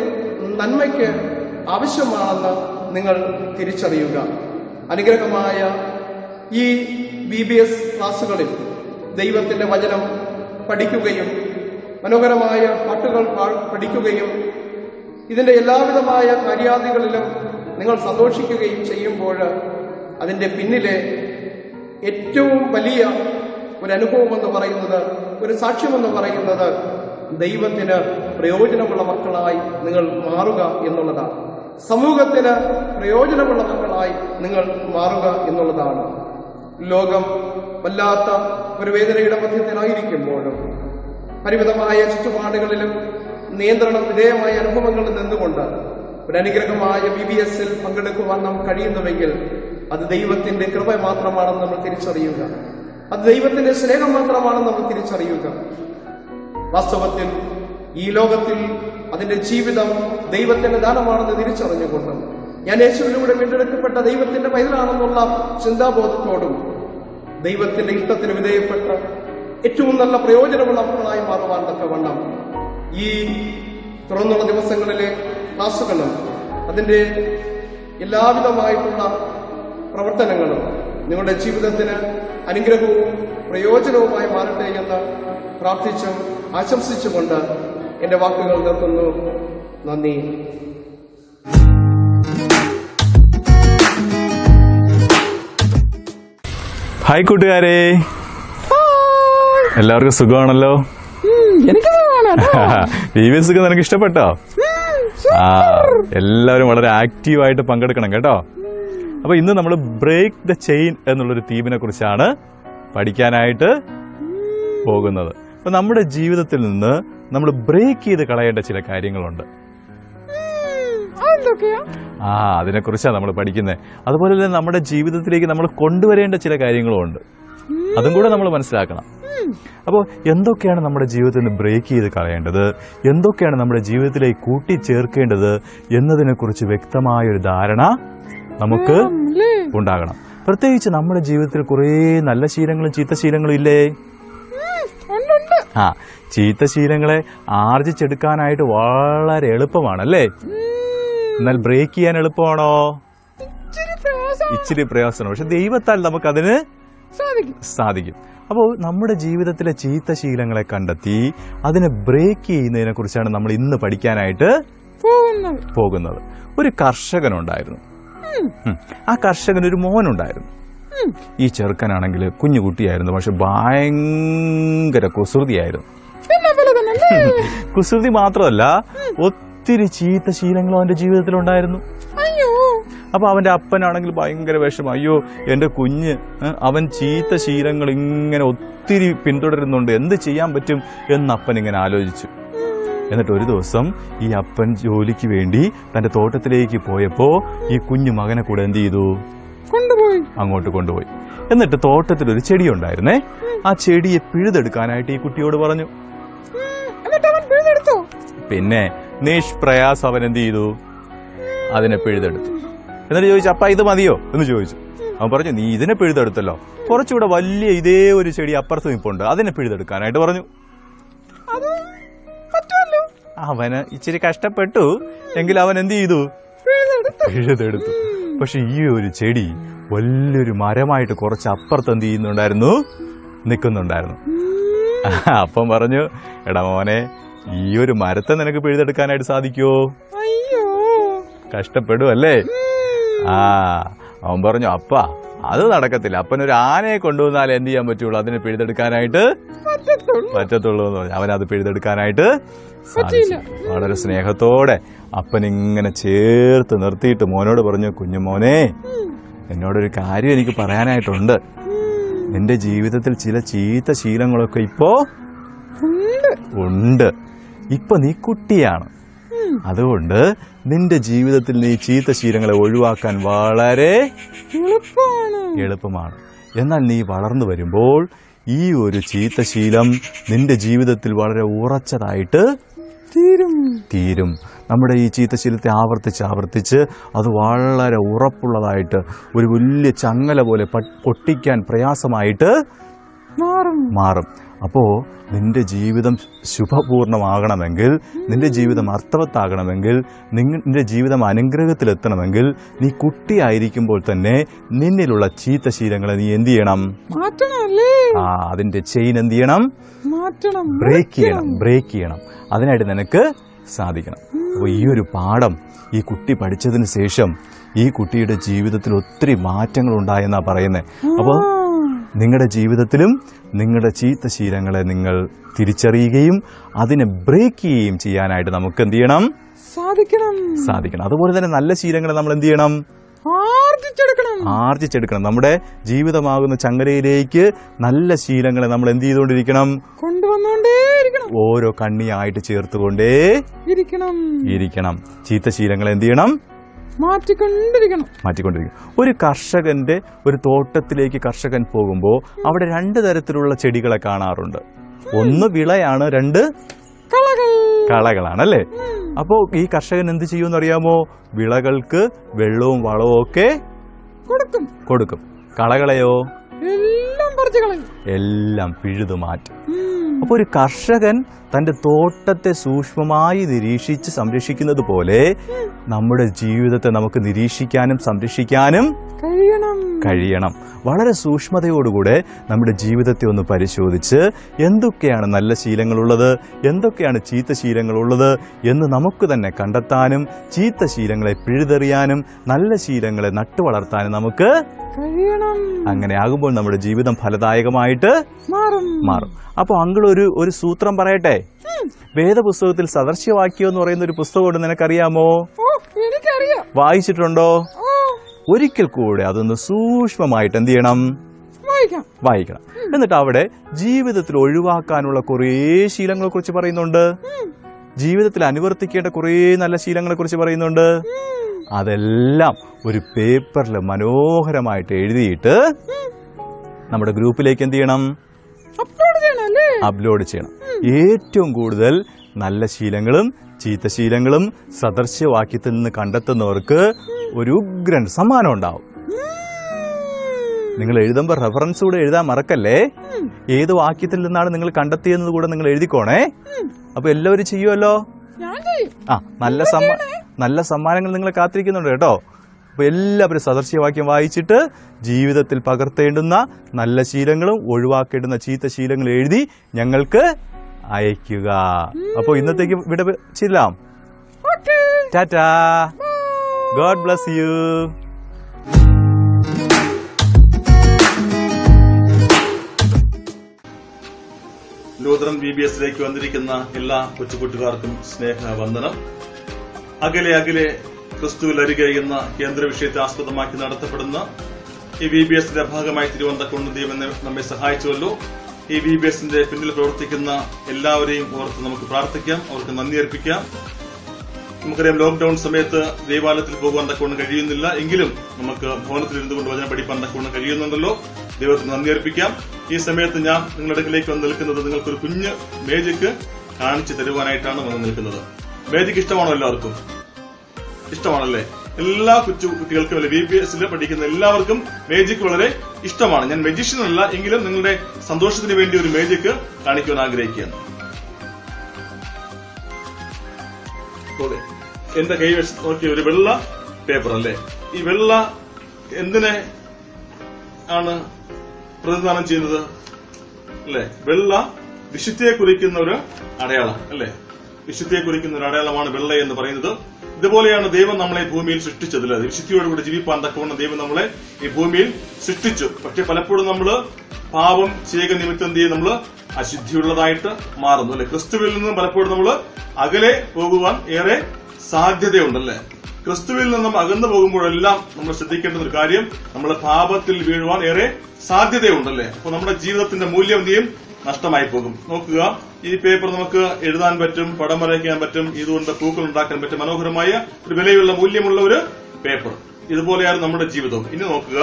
നന്മയ്ക്ക് ആവശ്യമാണെന്ന് നിങ്ങൾ തിരിച്ചറിയുക. അനുഗ്രഹമായ ഈ VBS ക്ലാസുകളിൽ ദൈവത്തിന്റെ വചനം പഠിക്കുകയും മനോഹരമായ പാട്ടുകൾ പഠിക്കുകയും ഇതിന്റെ എല്ലാവിധമായ കാര്യാദികളിലും നിങ്ങൾ സന്തോഷിക്കുകയും ചെയ്യുമ്പോൾ അതിന്റെ പിന്നിലെ ഏറ്റവും വലിയ ഒരു അനുഭവമെന്ന് പറയുന്നത്, ഒരു സാക്ഷ്യമെന്ന് പറയുന്നത് ദൈവത്തിന് പ്രയോജനമുള്ള മക്കളായി നിങ്ങൾ മാറുക എന്നുള്ളതാണ്. സമൂഹത്തിന് പ്രയോജനമുള്ള മക്കളായി നിങ്ങൾ മാറുക എന്നുള്ളതാണ്. ലോകം വല്ലാത്ത ഒരു വേദനയുടെ മധ്യത്തിലായിരിക്കുമ്പോഴും പരിമിതമായ ചുറ്റുപാടുകളിലും നിയന്ത്രണ വിധേയമായ അനുഭവങ്ങളിൽ നിന്നുകൊണ്ട് ഒരു അനുഗ്രഹമായ VBSൽ പങ്കെടുക്കുവാൻ നാം കഴിയുന്നുവെങ്കിൽ അത് ദൈവത്തിന്റെ കൃപ മാത്രമാണെന്ന് നമ്മൾ തിരിച്ചറിയുക. അത് ദൈവത്തിന്റെ സ്നേഹം മാത്രമാണെന്ന് നമ്മൾ തിരിച്ചറിയുക. വാസ്തവത്തിൽ ഈ ലോകത്തിൽ അതിന്റെ ജീവിതം ദൈവത്തിന്റെ ദാനമാണെന്ന് തിരിച്ചറിഞ്ഞുകൊണ്ട് ഞാൻ യേശുവിലൂടെ വീണ്ടെടുക്കപ്പെട്ട ദൈവത്തിന്റെ പൈതലാണെന്നുള്ള ചിന്താബോധത്തോടും ദൈവത്തിന്റെ ഇഷ്ടത്തിന് വിധേയപ്പെട്ട ഏറ്റവും നല്ല പ്രയോജനമുള്ള മക്കളായി മാറുവാൻ തക്കവണ്ണം ഈ തുറന്നുള്ള ദിവസങ്ങളിലെ ക്ലാസുകളും അതിന്റെ എല്ലാവിധമായിട്ടുള്ള പ്രവർത്തനങ്ങളും നിങ്ങളുടെ ജീവിതത്തിന് അനുഗ്രഹവും പ്രയോജനവുമായി മാറട്ടെ എന്ന് പ്രാർത്ഥിച്ചും ആശംസിച്ചുകൊണ്ട് എന്റെ വാക്കുകൾ നിർത്തുന്നു. നന്ദി. ഹായ് കൂട്ടുകാരെ, എല്ലാവർക്കും സുഖമാണല്ലോ? VBS ഒക്കെ നിനക്ക് ഇഷ്ടപ്പെട്ടോ? എല്ലാവരും വളരെ ആക്റ്റീവായിട്ട് പങ്കെടുക്കണം കേട്ടോ. അപ്പൊ ഇന്ന് നമ്മൾ ബ്രേക്ക് ദ ചെയിൻ എന്നുള്ളൊരു തീമിനെ കുറിച്ചാണ് പഠിക്കാനായിട്ട് പോകുന്നത്. അപ്പൊ നമ്മുടെ ജീവിതത്തിൽ നിന്ന് നമ്മൾ ബ്രേക്ക് ചെയ്ത് കളയേണ്ട ചില കാര്യങ്ങളുണ്ട്. അതിനെക്കുറിച്ചാണ് നമ്മൾ പഠിക്കുന്നത്. അതുപോലെ തന്നെ നമ്മുടെ ജീവിതത്തിലേക്ക് നമ്മൾ കൊണ്ടുവരേണ്ട ചില കാര്യങ്ങളും ഉണ്ട്. അതും കൂടെ നമ്മൾ മനസ്സിലാക്കണം. അപ്പോൾ എന്തൊക്കെയാണ് നമ്മുടെ ജീവിതത്തിൽ നിന്ന് ബ്രേക്ക് ചെയ്ത് കളയേണ്ടത്, എന്തൊക്കെയാണ് നമ്മുടെ ജീവിതത്തിലേക്ക് കൂട്ടിച്ചേർക്കേണ്ടത് എന്നതിനെക്കുറിച്ച് വ്യക്തമായൊരു ധാരണ നമുക്ക് ഉണ്ടാകണം. പ്രത്യേകിച്ച് നമ്മുടെ ജീവിതത്തിൽ കുറേ നല്ല ശീലങ്ങളും ചീത്ത ശീലങ്ങളും ഇല്ലേ? ചീത്ത ശീലങ്ങളെ ആർജിച്ചെടുക്കാനായിട്ട് വളരെ എളുപ്പമാണല്ലേ? എന്നാൽ ബ്രേക്ക് ചെയ്യാൻ എളുപ്പമാണോ? ഇച്ചിരി പ്രയാസമാണ്. പക്ഷെ ദൈവത്താൽ നമുക്കതിന് സാധിക്കും. അപ്പോൾ നമ്മുടെ ജീവിതത്തിലെ ചീത്ത ശീലങ്ങളെ കണ്ടെത്തി അതിനെ ബ്രേക്ക് ചെയ്യുന്നതിനെ കുറിച്ചാണ് നമ്മൾ ഇന്ന് പഠിക്കാനായിട്ട് പോകുന്നത്. ഒരു കർഷകനുണ്ടായിരുന്നു. ആ കർഷകനൊരു മോനുണ്ടായിരുന്നു. ഈ ചെറുക്കനാണെങ്കിൽ കുഞ്ഞുകുട്ടിയായിരുന്നു, പക്ഷെ ഭയങ്കര കുസൃതിയായിരുന്നു. കുസൃതി മാത്രമല്ല, ഒത്തിരി ചീത്ത ശീലങ്ങളും അവന്റെ ജീവിതത്തിലുണ്ടായിരുന്നു. അപ്പൊ അവന്റെ അപ്പനാണെങ്കിൽ ഭയങ്കര വിഷമം. അയ്യോ എന്റെ കുഞ്ഞ്, അവൻ ചീത്ത ശീലങ്ങൾ ഇങ്ങനെ ഒത്തിരി പിന്തുടരുന്നുണ്ട്, എന്ത് ചെയ്യാൻ പറ്റും എന്ന് അപ്പൻ ഇങ്ങനെ ആലോചിച്ചു. എന്നിട്ട് ഒരു ദിവസം ഈ അപ്പൻ ജോലിക്ക് വേണ്ടി തന്റെ തോട്ടത്തിലേക്ക് പോയപ്പോ ഈ കുഞ്ഞു മകനെ കൂടെ എന്ത് ചെയ്തു? അങ്ങോട്ട് കൊണ്ടുപോയി. എന്നിട്ട് തോട്ടത്തിലൊരു ചെടി ഉണ്ടായിരുന്നേ. ആ ചെടിയെ പിഴുതെടുക്കാനായിട്ട് ഈ കുട്ടിയോട് പറഞ്ഞു. പിന്നെ നിഷ്പ്രയാസം അവൻ എന്ത് ചെയ്തു? അതിനെ പിഴുതെടുത്തു. എന്നിട്ട് ചോദിച്ചു, അപ്പ ഇത് മതിയോ എന്ന് ചോദിച്ചു. അവൻ പറഞ്ഞു, നീ ഇതിനെ പിഴുതെടുത്തല്ലോ, കുറച്ചുകൂടെ വലിയ ഇതേ ഒരു ചെടി അപ്പുറത്ത് നിൽപ്പുണ്ട്, അതിനെ പിഴുതെടുക്കാനായിട്ട് പറഞ്ഞു. അവന് ഇച്ചിരി കഷ്ടപ്പെട്ടു, എങ്കിൽ അവൻ എന്ത് ചെയ്തു? പിഴുതെടുത്തു. പക്ഷെ ഈ ഒരു ചെടി വലിയൊരു മരമായിട്ട് കുറച്ച് അപ്പുറത്ത് എന്ത് ചെയ്യുന്നുണ്ടായിരുന്നു? നിൽക്കുന്നുണ്ടായിരുന്നു. അപ്പം പറഞ്ഞു, എടാ മോനെ, ഈ ഒരു മരത്തെ നിനക്ക് പിഴുതെടുക്കാനായിട്ട് സാധിക്കുമോ? കഷ്ടപ്പെടും അല്ലേ? അവൻ പറഞ്ഞു, അപ്പ അത് നടക്കത്തില്ല, അപ്പനൊരു ആനയെ കൊണ്ടുവന്നാൽ എന്ത് ചെയ്യാൻ പറ്റുള്ളൂ? അതിനെ പിഴുതെടുക്കാനായിട്ട് പറ്റത്തുള്ളൂ എന്ന് പറഞ്ഞു. അവനത് പിഴുതെടുക്കാനായിട്ട് സാധിച്ചു. വളരെ സ്നേഹത്തോടെ അപ്പൻ ഇങ്ങനെ ചേർത്ത് നിർത്തിയിട്ട് മോനോട് പറഞ്ഞു, കുഞ്ഞുമോനെ, എന്നോടൊരു കാര്യം എനിക്ക് പറയാനായിട്ടുണ്ട്. നിന്റെ ജീവിതത്തിൽ ചില ചീത്ത ശീലങ്ങളൊക്കെ ഇപ്പോ ഉണ്ട്. ഇപ്പൊ നീ കുട്ടിയാണ്, അതുകൊണ്ട് നിന്റെ ജീവിതത്തിൽ നീ ചീത്ത ശീലങ്ങളെ ഒഴിവാക്കാൻ വളരെ എളുപ്പമാണ്. എന്നാൽ നീ വളർന്നു വരുമ്പോൾ ഈ ഒരു ചീത്ത ശീലം നിന്റെ ജീവിതത്തിൽ വളരെ ഉറച്ചതായിട്ട് തീരും. നമ്മുടെ ഈ ചീത്തശീലത്തെ ആവർത്തിച്ച് അത് വളരെ ഉറപ്പുള്ളതായിട്ട് ഒരു വലിയ ചങ്ങല പോലെ പൊട്ടിക്കാൻ പ്രയാസമായിട്ട് മാറും. അപ്പോ നിന്റെ ജീവിതം ശുഭപൂർണമാകണമെങ്കിൽ, നിന്റെ ജീവിതം അർത്ഥവത്താകണമെങ്കിൽ, നിന്റെ ജീവിതം അനുഗ്രഹത്തിലെത്തണമെങ്കിൽ നീ കുട്ടിയായിരിക്കുമ്പോൾ തന്നെ നിന്നിലുള്ള ചീത്ത ശീലങ്ങളെ നീ എന്ത് ചെയ്യണം? അതിന്റെ ചെയിൻ എന്ത് ചെയ്യണം? ബ്രേക്ക് ചെയ്യണം. അതിനായിട്ട് നിനക്ക് സാധിക്കണം. അപ്പോൾ ഈ ഒരു പാഠം ഈ കുട്ടി പഠിച്ചതിന് ശേഷം ഈ കുട്ടിയുടെ ജീവിതത്തിൽ ഒത്തിരി മാറ്റങ്ങൾ ഉണ്ടായെന്നാ പറയുന്നത്. അപ്പോൾ നിങ്ങളുടെ ജീവിതത്തിലും നിങ്ങളുടെ ചീത്ത ശീലങ്ങളെ നിങ്ങൾ തിരിച്ചറിയുകയും അതിനെ ബ്രേക്ക് ചെയ്യുകയും ചെയ്യാനായിട്ട് നമുക്ക് എന്ത് ചെയ്യണം? സാധിക്കണം. അതുപോലെ തന്നെ നല്ല ശീലങ്ങളെ നമ്മൾ എന്ത് ചെയ്യണം? ആർജിച്ചെടുക്കണം. നമ്മുടെ ജീവിതമാകുന്ന ചങ്ങലയിലേക്ക് നല്ല ശീലങ്ങളെ നമ്മൾ എന്ത് ചെയ്തുകൊണ്ടിരിക്കണം? ഓരോ കണ്ണിയായിട്ട് ചേർത്തുകൊണ്ടേ ഇരിക്കണം. ചീത്ത ശീലങ്ങളെ എന്ത് ചെയ്യണം? മാറ്റിക്കൊണ്ടിരിക്കണം. ഒരു കർഷകന്റെ ഒരു തോട്ടത്തിലേക്ക് കർഷകൻ പോകുമ്പോൾ അവിടെ 2 തരത്തിലുള്ള ചെടികളെ കാണാറുണ്ട്. ഒന്ന് വിളയാണ്, 2 കളകളാണ് അല്ലേ? അപ്പോ ഈ കർഷകൻ എന്ത് ചെയ്യുമെന്ന് അറിയാമോ? വിളകൾക്ക് വെള്ളവും വളവും ഒക്കെ കൊടുക്കും. കളകളെയോ എല്ലാം പിഴുതു മാറ്റും. അപ്പൊ ഒരു കർഷകൻ തന്റെ തോട്ടത്തെ സൂക്ഷ്മമായി നിരീക്ഷിച്ച് സംരക്ഷിക്കുന്നത് പോലെ നമ്മുടെ ജീവിതത്തെ നമുക്ക് നിരീക്ഷിക്കാനും സംരക്ഷിക്കാനും കഴിയണം. വളരെ സൂക്ഷ്മതയോടുകൂടെ നമ്മുടെ ജീവിതത്തെ ഒന്ന് പരിശോധിച്ച് എന്തൊക്കെയാണ് നല്ല ശീലങ്ങളുള്ളത്, എന്തൊക്കെയാണ് ചീത്ത ശീലങ്ങളുള്ളത് എന്ന് നമുക്ക് തന്നെ കണ്ടെത്താനും ചീത്ത ശീലങ്ങളെ പിഴുതെറിയാനും നല്ല ശീലങ്ങളെ നട്ടുവളർത്താനും നമുക്ക് അങ്ങനെ ആകുമ്പോൾ നമ്മുടെ ജീവിതം ഫലദായകമായിട്ട് മാറും. അപ്പൊ അങ്കിൾ ഒരു സൂത്രം പറയട്ടെ. വേദപുസ്തകത്തിൽ സദൃശ്യവാക്യം എന്ന് പറയുന്ന ഒരു പുസ്തകമുണ്ട്, നിനക്കറിയാമോ? വായിച്ചിട്ടുണ്ടോ? ഒരിക്കൽ കൂടെ അതൊന്ന് സൂക്ഷ്മമായിട്ട് എന്ത് ചെയ്യണം? വായിക്കണം. എന്നിട്ട് അവിടെ ജീവിതത്തിൽ ഒഴിവാക്കാനുള്ള കുറേ ശീലങ്ങളെ കുറിച്ച് പറയുന്നുണ്ട്, ജീവിതത്തിൽ അനുവർത്തിക്കേണ്ട കുറേ നല്ല ശീലങ്ങളെ കുറിച്ച് പറയുന്നുണ്ട്. അതെല്ലാം ഒരു പേപ്പറിൽ മനോഹരമായിട്ട് എഴുതിയിട്ട് നമ്മുടെ ഗ്രൂപ്പിലേക്ക് എന്ത് ചെയ്യണം? അപ്ലോഡ് ചെയ്യണം. ഏറ്റവും കൂടുതൽ നല്ല ശീലങ്ങളും ചീത്ത ശീലങ്ങളും സദൃശ്യവാക്യത്തിൽ നിന്ന് കണ്ടെത്തുന്നവർക്ക് ഒരു ഉഗ്രൻ സമ്മാനം ഉണ്ടാവും. നിങ്ങൾ എഴുതുമ്പോൾ റെഫറൻസ് കൂടെ എഴുതാൻ മറക്കല്ലേ. ഏത് വാക്യത്തിൽ നിന്നാണ് നിങ്ങൾ കണ്ടെത്തിയെന്നത് കൂടെ നിങ്ങൾ എഴുതിക്കോണേ. അപ്പൊ എല്ലാവരും ചെയ്യുമല്ലോ. നല്ല സമ്മാനങ്ങൾ നിങ്ങളെ കാത്തിരിക്കുന്നുണ്ട് കേട്ടോ. അപ്പൊ എല്ലാവരും സദൃശ്യവാക്യം വായിച്ചിട്ട് ജീവിതത്തിൽ പകർത്തേണ്ടുന്ന നല്ല ശീലങ്ങളും ഒഴിവാക്കേണ്ടുന്ന ചീത്ത ശീലങ്ങൾ എഴുതി ഞങ്ങൾക്ക് അയക്കുക. അപ്പൊ ഇന്നത്തേക്ക് വിട ചെല്ലാം. Tata. God bless you. Lutheran BBSലേക്ക് വന്നിരിക്കുന്ന എല്ലാ കൊച്ചുകൂട്ടുകാർക്കും സ്നേഹവന്ദനം. അകലെ ക്രിസ്തുവിൽ അരികെ എന്ന കേന്ദ്ര വിഷയത്തെ ആസ്പദമാക്കി നടത്തപ്പെടുന്ന ഈ VBSന്റെ ഭാഗമായി തിരുവനന്തപുരം ദൈവം നമ്മെ സഹായിച്ചുവല്ലോ. ഈ VBSന്റെ പിന്നിൽ പ്രവർത്തിക്കുന്ന എല്ലാവരെയും ഓർത്ത് നമുക്ക് പ്രാർത്ഥിക്കാം, അവർക്ക് നന്ദി അർപ്പിക്കാം. നമുക്കറിയാം, ലോക്ഡൌൺ സമയത്ത് ദേവാലയത്തിൽ പോകാൻ തക്കവണ്ണം കഴിയുന്നില്ല, എങ്കിലും നമുക്ക് ഭവനത്തിലിരുന്നു കൊണ്ട് വചനം പഠിപ്പാൻ തക്കവണ്ണം കഴിയുന്നുണ്ടല്ലോ. ദൈവത്തിന് നന്ദി അർപ്പിക്കാം. ഈ സമയത്ത് ഞാൻ നിങ്ങളുടെ അടുക്കിലേക്ക് വന്ന് നിൽക്കുന്നത് നിങ്ങൾക്കൊരു കുഞ്ഞ് മേജിക്ക് കാണിച്ചു തരുവാനായിട്ടാണ് വന്ന് നിൽക്കുന്നത്. മേജിക്ക് ഇഷ്ടമാണോ? എല്ലാവർക്കും ഇഷ്ടമാണല്ലേ? എല്ലാ കുട്ടികൾക്കും അല്ലെ, VBSൽ പഠിക്കുന്ന എല്ലാവർക്കും മേജിക് വളരെ ഇഷ്ടമാണ്. ഞാൻ മെജിഷ്യൻ അല്ല, എങ്കിലും നിങ്ങളുടെ സന്തോഷത്തിന് വേണ്ടി ഒരു മേജിക് കാണിക്കുവാൻ ആഗ്രഹിക്കുകയാണ്. എന്റെ കൈ വെച്ച് നോക്കിയ ഒരു വെള്ള പേപ്പർ അല്ലേ? ഈ വെള്ള എന്തിനെ ആണ് പ്രതിനിധാനം ചെയ്യുന്നത് അല്ലെ? വെള്ള വിശുദ്ധിയെ കുറിക്കുന്ന ഒരു അടയാളം അല്ലെ? വിശുദ്ധിയെ കുറിക്കുന്ന ഒരു അടയാളമാണ് വെള്ള എന്ന് പറയുന്നത്. ഇതുപോലെയാണ് ദൈവം നമ്മളെ ഭൂമിയിൽ സൃഷ്ടിച്ചത്. വിശുദ്ധിയോടുകൂടി ജീവിപ്പാൻ തക്കവണ്ണം ദൈവം നമ്മളെ ഈ ഭൂമിയിൽ സൃഷ്ടിച്ചു. പക്ഷെ പലപ്പോഴും നമ്മൾ പാപം ചെയ്യുക നിമിത്തം എന്ത് ചെയ്യും? നമ്മൾ അശുദ്ധിയുള്ളതായിട്ട് മാറുന്നു അല്ലെ? ക്രിസ്തുവിൽ നിന്നും പലപ്പോഴും നമ്മൾ അകലെ പോകുവാൻ ഏറെ സാധ്യതയുണ്ടല്ലേ? ക്രിസ്തുവിൽ നിന്നും അകന്നു പോകുമ്പോഴെല്ലാം നമ്മൾ ശ്രദ്ധിക്കേണ്ട ഒരു കാര്യം, നമ്മൾ പാപത്തിൽ വീഴുവാൻ ഏറെ സാധ്യതയുണ്ടല്ലേ? അപ്പൊ നമ്മുടെ ജീവിതത്തിന്റെ മൂല്യം എന്ത് ചെയ്യും? നഷ്ടമായി പോകും. നോക്കുക, ഈ പേപ്പർ നമുക്ക് എഴുതാൻ പറ്റും, പടം വരയ്ക്കാൻ പറ്റും, ഇതുകൊണ്ട് പൂക്കൾ ഉണ്ടാക്കാൻ പറ്റും. മനോഹരമായ ഒരു വിലയുള്ള മൂല്യമുള്ള ഒരു പേപ്പർ. ഇതുപോലെയാണ് നമ്മുടെ ജീവിതം. ഇനി നോക്കുക,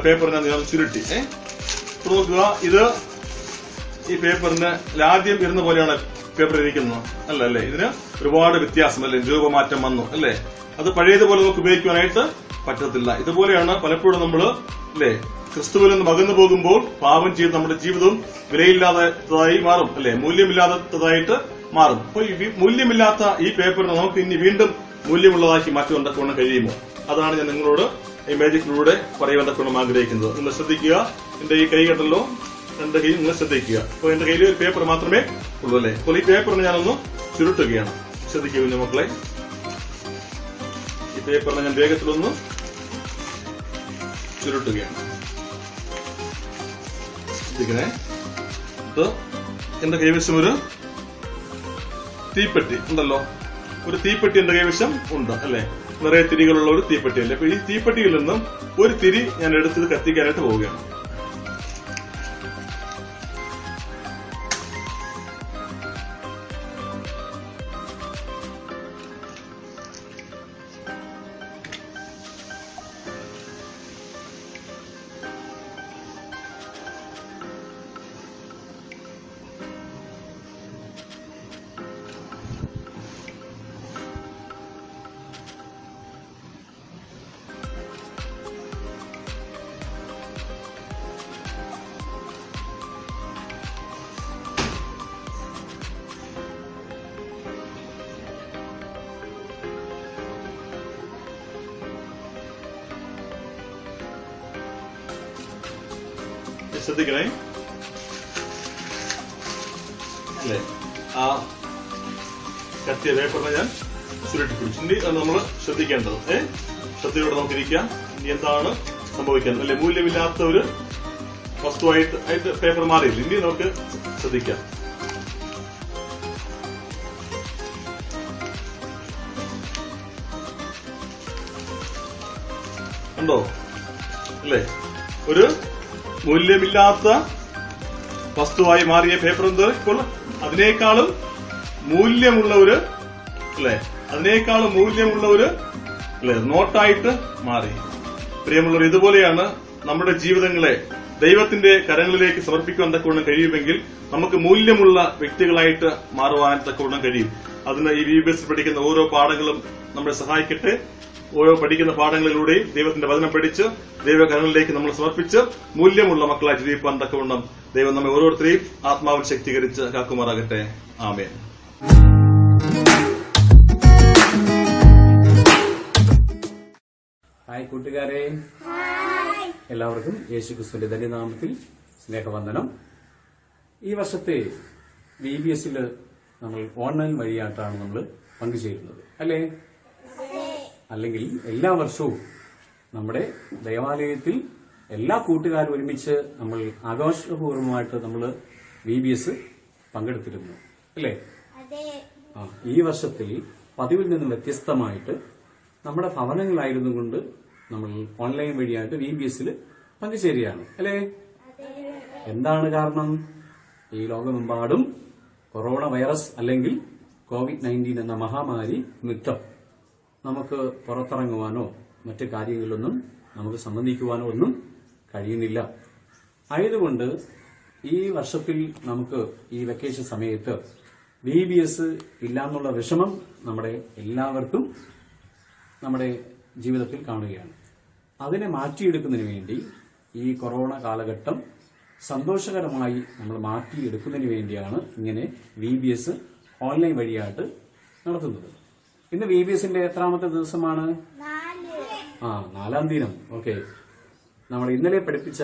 പേപ്പറിനെ ഞാൻ ചുരുട്ടി നോക്കുക. ഇത് ഈ പേപ്പറിന് ആദ്യം ഇരുന്ന പോലെയാണ് പേപ്പർ ഇരിക്കുന്നത് അല്ലേ? ഇതിന് ഒരുപാട് വ്യത്യാസം അല്ലേ? രൂപമാറ്റം വന്നു അല്ലേ? അത് പഴയതുപോലെ നമുക്ക് ഉപയോഗിക്കുവാനായിട്ട് പറ്റത്തില്ല. ഇതുപോലെയാണ് പലപ്പോഴും നമ്മൾ അല്ലേ ക്രിസ്തുവിൽ നിന്ന് അകന്നു പോകുമ്പോൾ പാപം ചെയ്ത് നമ്മുടെ ജീവിതവും വിലയില്ലാത്തതായി മാറും അല്ലെ? മൂല്യമില്ലാത്തതായിട്ട് മാറും. അപ്പൊ ഈ മൂല്യമില്ലാത്ത ഈ പേപ്പറിനെ നമുക്ക് ഇനി വീണ്ടും മൂല്യമുള്ളതാക്കി മാറ്റുവാൻ തക്കവണ്ണം കഴിയുമോ? അതാണ് ഞാൻ നിങ്ങളോട് ഈ മാജിക്കിലൂടെ പറയുവാൻ തക്കവണ്ണം ആഗ്രഹിക്കുന്നത്. നിങ്ങൾ ശ്രദ്ധിക്കുക, എന്റെ ഈ കൈ കണ്ടല്ലോ, എന്റെ കൈ നിങ്ങൾ ശ്രദ്ധിക്കുക. അപ്പൊ എന്റെ കയ്യിൽ ഒരു പേപ്പർ മാത്രമേ ഉള്ളൂ അല്ലേ? അപ്പോൾ ഈ പേപ്പറിനെ ഞാനൊന്ന് ചുരുട്ടുകയാണ്. ശ്രദ്ധിക്കുക കുഞ്ഞു മക്കളെ, ഈ പേപ്പറിനെ ഞാൻ വേഗത്തിലൊന്ന് ചുരുട്ടുകയാണ്. ശ്രദ്ധിക്കണേ. എന്റെ കൈവശം ഒരു തീപ്പെട്ടി ഉണ്ടല്ലോ, ഒരു തീപ്പെട്ടി എന്റെ കൈവശം ഉണ്ട് അല്ലെ? നിറയെ തിരികളുള്ള ഒരു തീപ്പെട്ടി അല്ലേ? അപ്പൊ ഈ തീപ്പെട്ടിയിൽ നിന്നും ഒരു തിരി ഞാൻ എടുത്തത് കത്തിക്കാനായിട്ട് പോവുകയാണ്. ശ്രദ്ധിക്കണേ അല്ലേ? ആ കത്തിയ പേപ്പറിനെ ഞാൻ ചുരുട്ടി പിടിച്ചു. ഇനി അത് നമ്മൾ ശ്രദ്ധിക്കേണ്ടത് ശ്രദ്ധയോടെ നമുക്കിരിക്കാം. ഇനി എന്താണ് സംഭവിക്കുന്നത് അല്ലെ? മൂല്യമില്ലാത്ത ഒരു വസ്തുവായിട്ട് പേപ്പർ മാറിയില്ല. ഇനി നമുക്ക് ശ്രദ്ധിക്കാം. ഉണ്ടോ അല്ലേ? ഒരു മൂല്യമില്ലാത്ത വസ്തുവായി മാറിയ പേപ്പർ എന്ത് ഇപ്പോൾ അതിനേക്കാളും മൂല്യമുള്ള ഒരു അല്ലെ? അതിനേക്കാളും മൂല്യമുള്ള ഒരു അല്ലെ നോട്ടായിട്ട് മാറി. പ്രിയമുള്ളവർ, ഇതുപോലെയാണ് നമ്മുടെ ജീവിതങ്ങളെ ദൈവത്തിന്റെ കരങ്ങളിലേക്ക് സമർപ്പിക്കുവാൻ തക്കവണ്ണം കഴിയുമെങ്കിൽ നമുക്ക് മൂല്യമുള്ള വ്യക്തികളായിട്ട് മാറുവാൻ തക്കവണ്ണം കഴിയും. അതിന് ഈ VBS പഠിക്കുന്ന ഓരോ പാഠങ്ങളും നമ്മളെ സഹായിക്കട്ടെ. ഓരോ പഠിക്കുന്ന പാഠങ്ങളിലൂടെയും ദൈവത്തിന്റെ വചനം പഠിച്ച് ദൈവകരങ്ങളിലേക്ക് നമ്മൾ സമർപ്പിച്ച് മൂല്യമുള്ള മക്കളായി ജീവിപ്പാൻ തക്കവണ്ണം ദൈവം നമ്മെ ഓരോരുത്തരെയും ആത്മാവിൽ ശക്തീകരിച്ച് കാക്കുമാറാകട്ടെ. ആമേൻ. ഹായ് കൂട്ടുകാരെ, എല്ലാവർക്കും യേശുക്രിസ്തുവിന്റെ ധന്യനാമത്തിൽ സ്നേഹവന്ദനം. ഈ വർഷത്തെ VBSൽ നമ്മൾ ഓൺലൈൻ വഴിയായിട്ടാണ് നമ്മൾ പങ്കുചേരുന്നത് അല്ലേ? അല്ലെങ്കിൽ എല്ലാ വർഷവും നമ്മുടെ ദേവാലയത്തിൽ എല്ലാ കൂട്ടുകാരും ഒരുമിച്ച് നമ്മൾ ആഘോഷപൂർവ്വമായിട്ട് നമ്മൾ VBS പങ്കെടുത്തിരുന്നു അല്ലേ? ഈ വർഷത്തിൽ പതിവിൽ നിന്നും വ്യത്യസ്തമായിട്ട് നമ്മുടെ ഭവനങ്ങളായിരുന്നു കൊണ്ട് നമ്മൾ ഓൺലൈൻ വഴിയായിട്ട് VBSൽ പങ്കുചേരുകയാണ് അല്ലേ? എന്താണ് കാരണം? ഈ ലോകമെമ്പാടും കൊറോണ വൈറസ് അല്ലെങ്കിൽ COVID-19 എന്ന മഹാമാരി നിമിത്തം നമുക്ക് പുറത്തിറങ്ങുവാനോ മറ്റു കാര്യങ്ങളിലൊന്നും നമുക്ക് സംബന്ധിക്കുവാനോ ഒന്നും കഴിയുന്നില്ല. ആയതുകൊണ്ട് ഈ വർഷത്തിൽ നമുക്ക് ഈ വെക്കേഷൻ സമയത്ത് VBS ഇല്ലാന്നുള്ള വിഷമം നമ്മുടെ എല്ലാവർക്കും നമ്മുടെ ജീവിതത്തിൽ കാണുകയാണ്. അതിനെ മാറ്റിയെടുക്കുന്നതിന് വേണ്ടി ഈ കൊറോണ കാലഘട്ടം സന്തോഷകരമായി നമ്മൾ മാറ്റിയെടുക്കുന്നതിന് വേണ്ടിയാണ് ഇങ്ങനെ VBS ഓൺലൈൻ വഴിയായിട്ട് നടത്തുന്നത്. ഇന്ന് VBSന്റെ എത്രാമത്തെ ദിവസമാണ്? 4-ാം ദിനം. ഓക്കെ, നമ്മൾ ഇന്നലെ പഠിപ്പിച്ച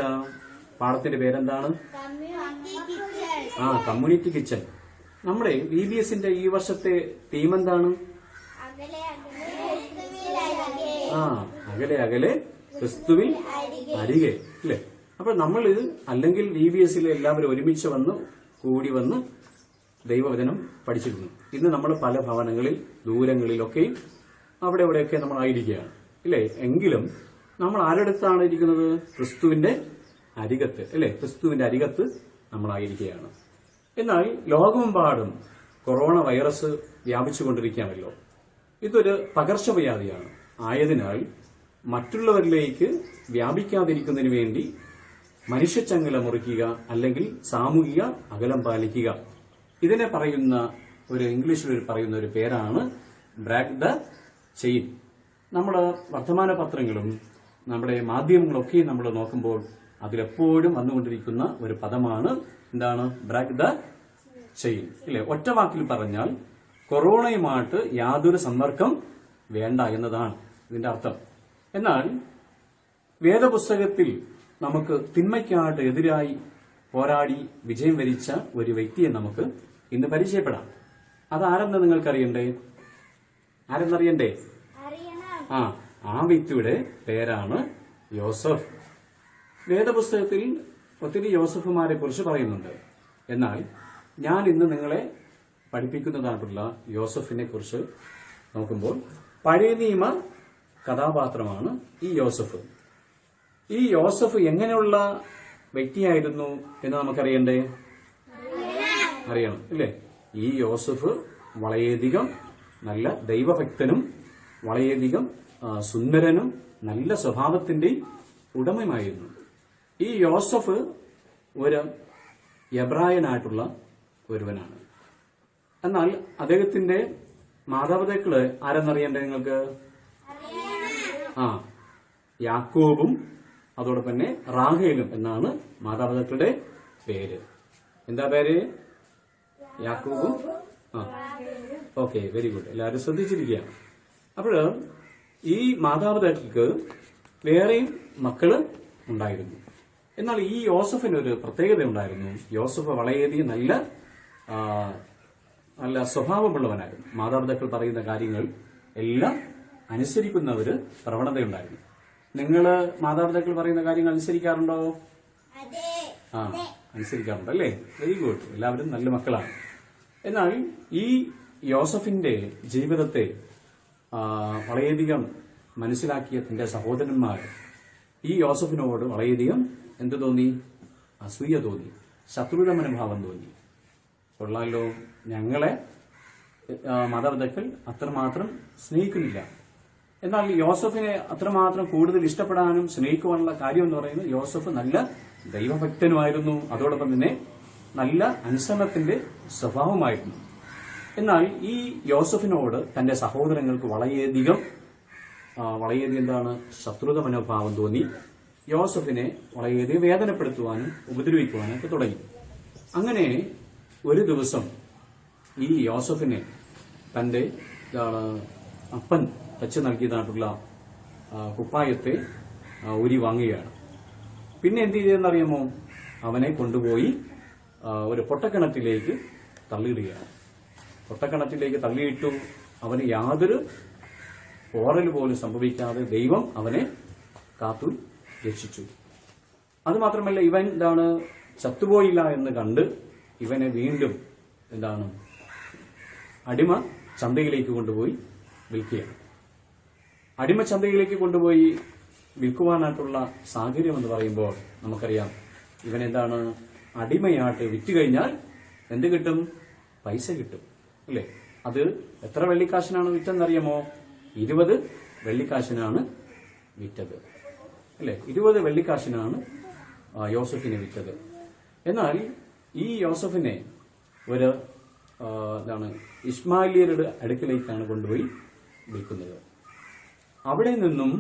പാഠത്തിന്റെ പേരെന്താണ്? Community kitchen. നമ്മുടെ VBSന്റെ ഈ വർഷത്തെ തീം എന്താണ്? അകലെ അകലെ ക്രിസ്തുവിൽ അരികെ അല്ലെ? അപ്പോൾ നമ്മൾ അല്ലെങ്കിൽ VBSൽ എല്ലാവരും ഒരുമിച്ച് കൂടി വന്ന് ദൈവവചനം പഠിച്ചിരുന്നു. ഇന്ന് നമ്മൾ പല ഭവനങ്ങളിൽ ദൂരങ്ങളിലൊക്കെയും അവിടെ ഇവിടെയൊക്കെ നമ്മൾ ആയിരിക്കുകയാണ് ഇല്ലേ? എങ്കിലും നമ്മൾ ആരടുത്താണ് ഇരിക്കുന്നത്? ക്രിസ്തുവിന്റെ അരികത്ത് അല്ലെ? ക്രിസ്തുവിന്റെ അരികത്ത് നമ്മളായിരിക്കുകയാണ്. എന്നാൽ ലോകമെമ്പാടും കൊറോണ വൈറസ് വ്യാപിച്ചുകൊണ്ടിരിക്കുകയാണല്ലോ. ഇതൊരു പകർച്ചവ്യാധിയാണ്. ആയതിനാൽ മറ്റുള്ളവരിലേക്ക് വ്യാപിക്കാതിരിക്കുന്നതിന് വേണ്ടി മനുഷ്യച്ചങ്ങല മുറിക്കുക അല്ലെങ്കിൽ സാമൂഹിക അകലം പാലിക്കുക. ഇതിനെ പറയുന്ന ഇംഗ്ലീഷിൽ പറയുന്ന ഒരു പേരാണ് ബ്രേക്ക് ദ ചെയിൻ. നമ്മുടെ വർത്തമാന പത്രങ്ങളും നമ്മുടെ മാധ്യമങ്ങളൊക്കെ നമ്മൾ നോക്കുമ്പോൾ അതിലെപ്പോഴും വന്നുകൊണ്ടിരിക്കുന്ന ഒരു പദമാണ് എന്താണ്? ബ്രേക്ക് ദ ചെയിൻ ഇല്ലേ? ഒറ്റ വാക്കിൽ പറഞ്ഞാൽ കൊറോണയുമായിട്ട് യാതൊരു സമ്പർക്കം വേണ്ട എന്നതാണ് ഇതിന്റെ അർത്ഥം. എന്നാൽ വേദപുസ്തകത്തിൽ നമുക്ക് തിന്മയ്ക്കായിട്ട് എതിരായി പോരാടി വിജയം വരിച്ച ഒരു വ്യക്തിയെ നമുക്ക് ഇന്ന് പരിചയപ്പെടാം. അതാരെന്ന് നിങ്ങൾക്കറിയണ്ടേ? ആരെന്നറിയണ്ടേ? ആ വ്യക്തിയുടെ പേരാണ് യോസഫ്. വേദപുസ്തകത്തിൽ ഒത്തിരി യോസഫുമാരെ കുറിച്ച് പറയുന്നുണ്ട്. എന്നാൽ ഞാൻ ഇന്ന് നിങ്ങളെ പഠിപ്പിക്കുന്നതായിട്ടുള്ള യോസഫിനെ കുറിച്ച് നോക്കുമ്പോൾ പഴയ നിയമ കഥാപാത്രമാണ് ഈ യോസഫ്. ഈ യോസഫ് എങ്ങനെയുള്ള വ്യക്തിയായിരുന്നു എന്ന് നമുക്കറിയണ്ടേ? അറിയണം ഇല്ലേ? ഈ യോസഫ് വളരെയധികം നല്ല ദൈവഭക്തനും വളരെയധികം സുന്ദരനും നല്ല സ്വഭാവത്തിന്റെ ഉടമയുമായിരുന്നു. ഈ യോസഫ് ഒരു എബ്രായനായിട്ടുള്ള ഒരുവനാണ്. എന്നാൽ അദ്ദേഹത്തിന്റെ മാതാപിതാക്കള് ആരെന്നറിയണ്ടേ നിങ്ങൾക്ക്? യാക്കോബും അതോടൊപ്പം തന്നെ റാഹേലും എന്നാണ് മാതാപിതാക്കളുടെ പേര്. എന്താ പേര്? യാക്കോബും. Okay, very good. എല്ലാവരും ശ്രദ്ധിച്ചിരിക്കുക. അപ്പോൾ ഈ മാതാപിതാക്കൾക്ക് വേറെയും മക്കള് ഉണ്ടായിരുന്നു. എന്നാൽ ഈ യോസഫിന് ഒരു പ്രത്യേകത ഉണ്ടായിരുന്നു. യോസഫ് വളരെയധികം നല്ല സ്വഭാവമുള്ളവനായിരുന്നു. മാതാപിതാക്കൾ പറയുന്ന കാര്യങ്ങൾ എല്ലാം അനുസരിക്കുന്ന ഒരു പ്രവണതയുണ്ടായിരുന്നു. നിങ്ങള് മാതാപിതാക്കൾ പറയുന്ന കാര്യങ്ങൾ അനുസരിക്കാറുണ്ടോ? അനുസരിക്കാറുണ്ട് അല്ലേ? Very good. എല്ലാവരും നല്ല മക്കളാണ്. എന്നാൽ ഈ യോസഫിന്റെ ജീവിതത്തെ വളരെയധികം മനസ്സിലാക്കിയ തന്റെ സഹോദരന്മാർ ഈ യോസഫിനോട് വളരെയധികം എന്ത് തോന്നി? അസൂയ തോന്നി, ശത്രുത മനോഭാവം തോന്നി. കൊള്ളാലോ, ഞങ്ങളെ മാതാപിതാക്കൾ അത്രമാത്രം സ്നേഹിക്കുന്നില്ല. എന്നാൽ യോസഫിനെ അത്രമാത്രം കൂടുതൽ ഇഷ്ടപ്പെടാനും സ്നേഹിക്കുവാനുള്ള കാര്യം എന്ന് പറയുന്നത് യോസഫ് നല്ല ദൈവഭക്തനുമായിരുന്നു. അതോടൊപ്പം തന്നെ നല്ല അനുസരണത്തിന്റെ സ്വഭാവമായിരുന്നു. എന്നാൽ ഈ യോസഫിനോട് തന്റെ സഹോദരങ്ങൾക്ക് വളരെയധികം എന്താണ് ശത്രുത മനോഭാവം തോന്നി. യോസഫിനെ വളരെയധികം വേദനപ്പെടുത്തുവാനും ഉപദ്രവിക്കുവാനും ഒക്കെ തുടങ്ങി. അങ്ങനെ ഒരു ദിവസം ഈ യോസഫിനെ തന്റെ അപ്പൻ തച്ച് നൽകിയതായിട്ടുള്ള കുപ്പായത്തെ ഊരി വാങ്ങുകയാണ്. പിന്നെ എന്ത് ചെയ്തെന്നറിയാമോ? അവനെ കൊണ്ടുപോയി ഒരു പൊട്ടക്കിണറ്റിലേക്ക് തള്ളിയിടുകയാണ്. പൊട്ടക്കിണറ്റിലേക്ക് തള്ളിയിട്ടു. അവന് യാതൊരു പോറൽ പോലും സംഭവിക്കാതെ ദൈവം അവനെ കാത്തു രക്ഷിച്ചു. അതുമാത്രമല്ല, ഇവൻ ചത്തുപോയില്ല എന്ന് കണ്ട് ഇവനെ വീണ്ടും എന്താണ്, അടിമ ചന്തയിലേക്ക് കൊണ്ടുപോയി വിൽക്കുകയാണ്. അടിമ ചന്തയിലേക്ക് കൊണ്ടുപോയി വിൽക്കുവാനായിട്ടുള്ള സാഹചര്യം എന്ന് പറയുമ്പോൾ നമുക്കറിയാം, ഇവനെന്താണ്, അടിമയായിട്ട് വിറ്റ് കഴിഞ്ഞാൽ എന്ത് കിട്ടും? പൈസ കിട്ടും, അല്ലേ? അത് എത്ര വെള്ളിക്കാശിനാണ് വിറ്റെന്നറിയാമോ? 20 വെള്ളിക്കാശിനാണ് വിറ്റത്, അല്ലേ? 20 വെള്ളിക്കാശിനാണ് യോസഫിനെ വിറ്റത്. എന്നാൽ ഈ യോസഫിനെ ഒരു ഇസ്മായിലിയരുടെ അടുക്കലേക്കാണ് കൊണ്ടുപോയി വിൽക്കുന്നത്. അവിടെ നിന്നും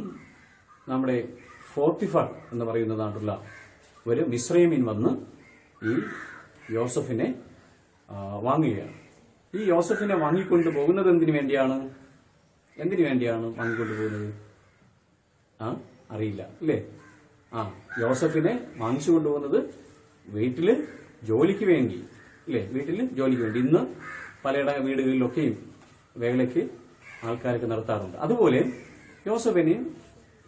നമ്മുടെ ഫോത്തിഫർ എന്ന് പറയുന്നതായിട്ടുള്ള ഒരു മിസ്രൈമീൻ വന്ന് ഈ യോസഫിനെ വാങ്ങുകയാണ്. ഈ യോസഫിനെ വാങ്ങിക്കൊണ്ടു പോകുന്നത് എന്തിനു വേണ്ടിയാണ് വാങ്ങിക്കൊണ്ടു പോകുന്നത്? അറിയില്ല, അല്ലേ? യോസഫിനെ വാങ്ങിച്ചു കൊണ്ടുപോകുന്നത് വീട്ടില് ജോലിക്ക് വേണ്ടി, അല്ലേ? വീട്ടില് ജോലിക്ക് വേണ്ടി. ഇന്ന് പലയിട വീടുകളിലൊക്കെയും വേലയ്ക്ക് ആൾക്കാരൊക്കെ നിർത്താറുണ്ട്. അതുപോലെ യോസഫിനെ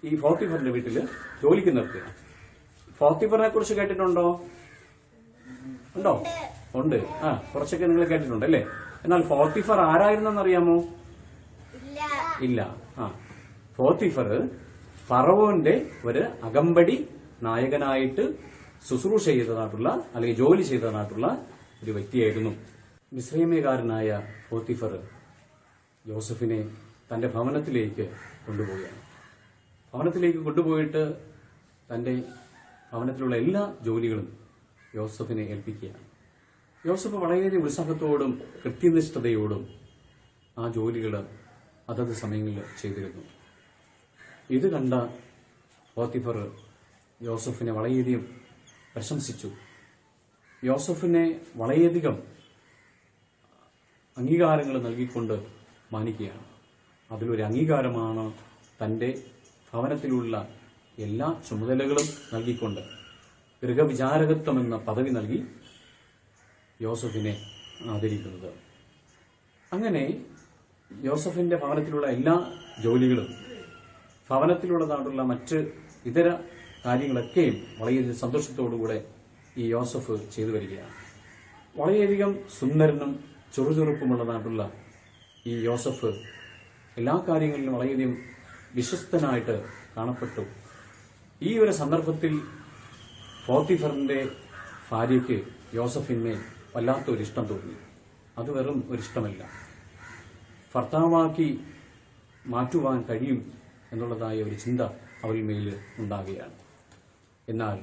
ഈ ഫോത്തിഫറിന്റെ വീട്ടില് ജോലിക്ക് നിർത്തുക. ഫോത്തിഫറിനെ കുറിച്ച് കേട്ടിട്ടുണ്ടോ? ഉണ്ടോ? ഉണ്ട്. കുറച്ചൊക്കെ നിങ്ങൾ കേട്ടിട്ടുണ്ട്, അല്ലേ? എന്നാൽ ഫോത്തിഫർ ആരായിരുന്നെന്നറിയാമോ? ഇല്ല. ഫോത്തിഫർ ഫറവോന്റെ ഒരു അകമ്പടി നായകനായിട്ട് ശുശ്രൂഷ ചെയ്തതായിട്ടുള്ള, അല്ലെങ്കിൽ ജോലി ചെയ്തതായിട്ടുള്ള ഒരു വ്യക്തിയായിരുന്നു. മിസ്രൈമ്യക്കാരനായ ഫോത്തിഫർ യോസഫിനെ തന്റെ ഭവനത്തിലേക്ക് കൊണ്ടുപോവുകയാണ്. ഭവനത്തിലേക്ക് കൊണ്ടുപോയിട്ട് തന്റെ ഭവനത്തിലുള്ള എല്ലാ ജോലികളും യോസഫിനെ ഏൽപ്പിക്കുകയാണ്. യോസഫ് വളരെയധികം ഉത്സാഹത്തോടും കൃത്യനിഷ്ഠതയോടും ആ ജോലികൾ അതത് സമയങ്ങളിൽ ചെയ്തിരുന്നു. ഇത് കണ്ട പോത്തിഫർ യോസഫിനെ വളരെയധികം പ്രശംസിച്ചു. യോസഫിനെ വളരെയധികം അംഗീകാരങ്ങൾ നൽകിക്കൊണ്ട് മാനിക്കുകയാണ്. അതിലൊരു അംഗീകാരമാണ് തന്റെ ഭവനത്തിലുള്ള എല്ലാ ചുമതലകളും നൽകിക്കൊണ്ട് ഗൃഹവിചാരകത്വം എന്ന പദവി നൽകി യോസഫിനെ ആദരിക്കുന്നത്. അങ്ങനെ യോസഫിന്റെ ഭവനത്തിലുള്ള എല്ലാ ജോലികളും ഭവനത്തിലുള്ളതായിട്ടുള്ള മറ്റ് ഇതര കാര്യങ്ങളൊക്കെയും വളരെയധികം സന്തോഷത്തോടുകൂടെ ഈ യോസഫ് ചെയ്തു വരികയാണ്. വളരെയധികം സുന്ദരനും ചുറുചുറുപ്പുമുള്ളതായിട്ടുള്ള ഈ യോസഫ് എല്ലാ കാര്യങ്ങളിലും വളരെയധികം വിശ്വസ്തനായിട്ട് കാണപ്പെട്ടു. ഈ ഒരു സന്ദർഭത്തിൽ പോത്തിഫറിന്റെ ഭാര്യയ്ക്ക് യോസഫിനെ വല്ലാത്തൊരിഷ്ടം തോന്നി. അത് വെറും ഒരിഷ്ടമല്ല, ഭർത്താവാക്കി മാറ്റുവാൻ കഴിയും എന്നുള്ളതായ ഒരു ചിന്ത അവരിൽ മേൽ ഉണ്ടാകുകയാണ്. എന്നാൽ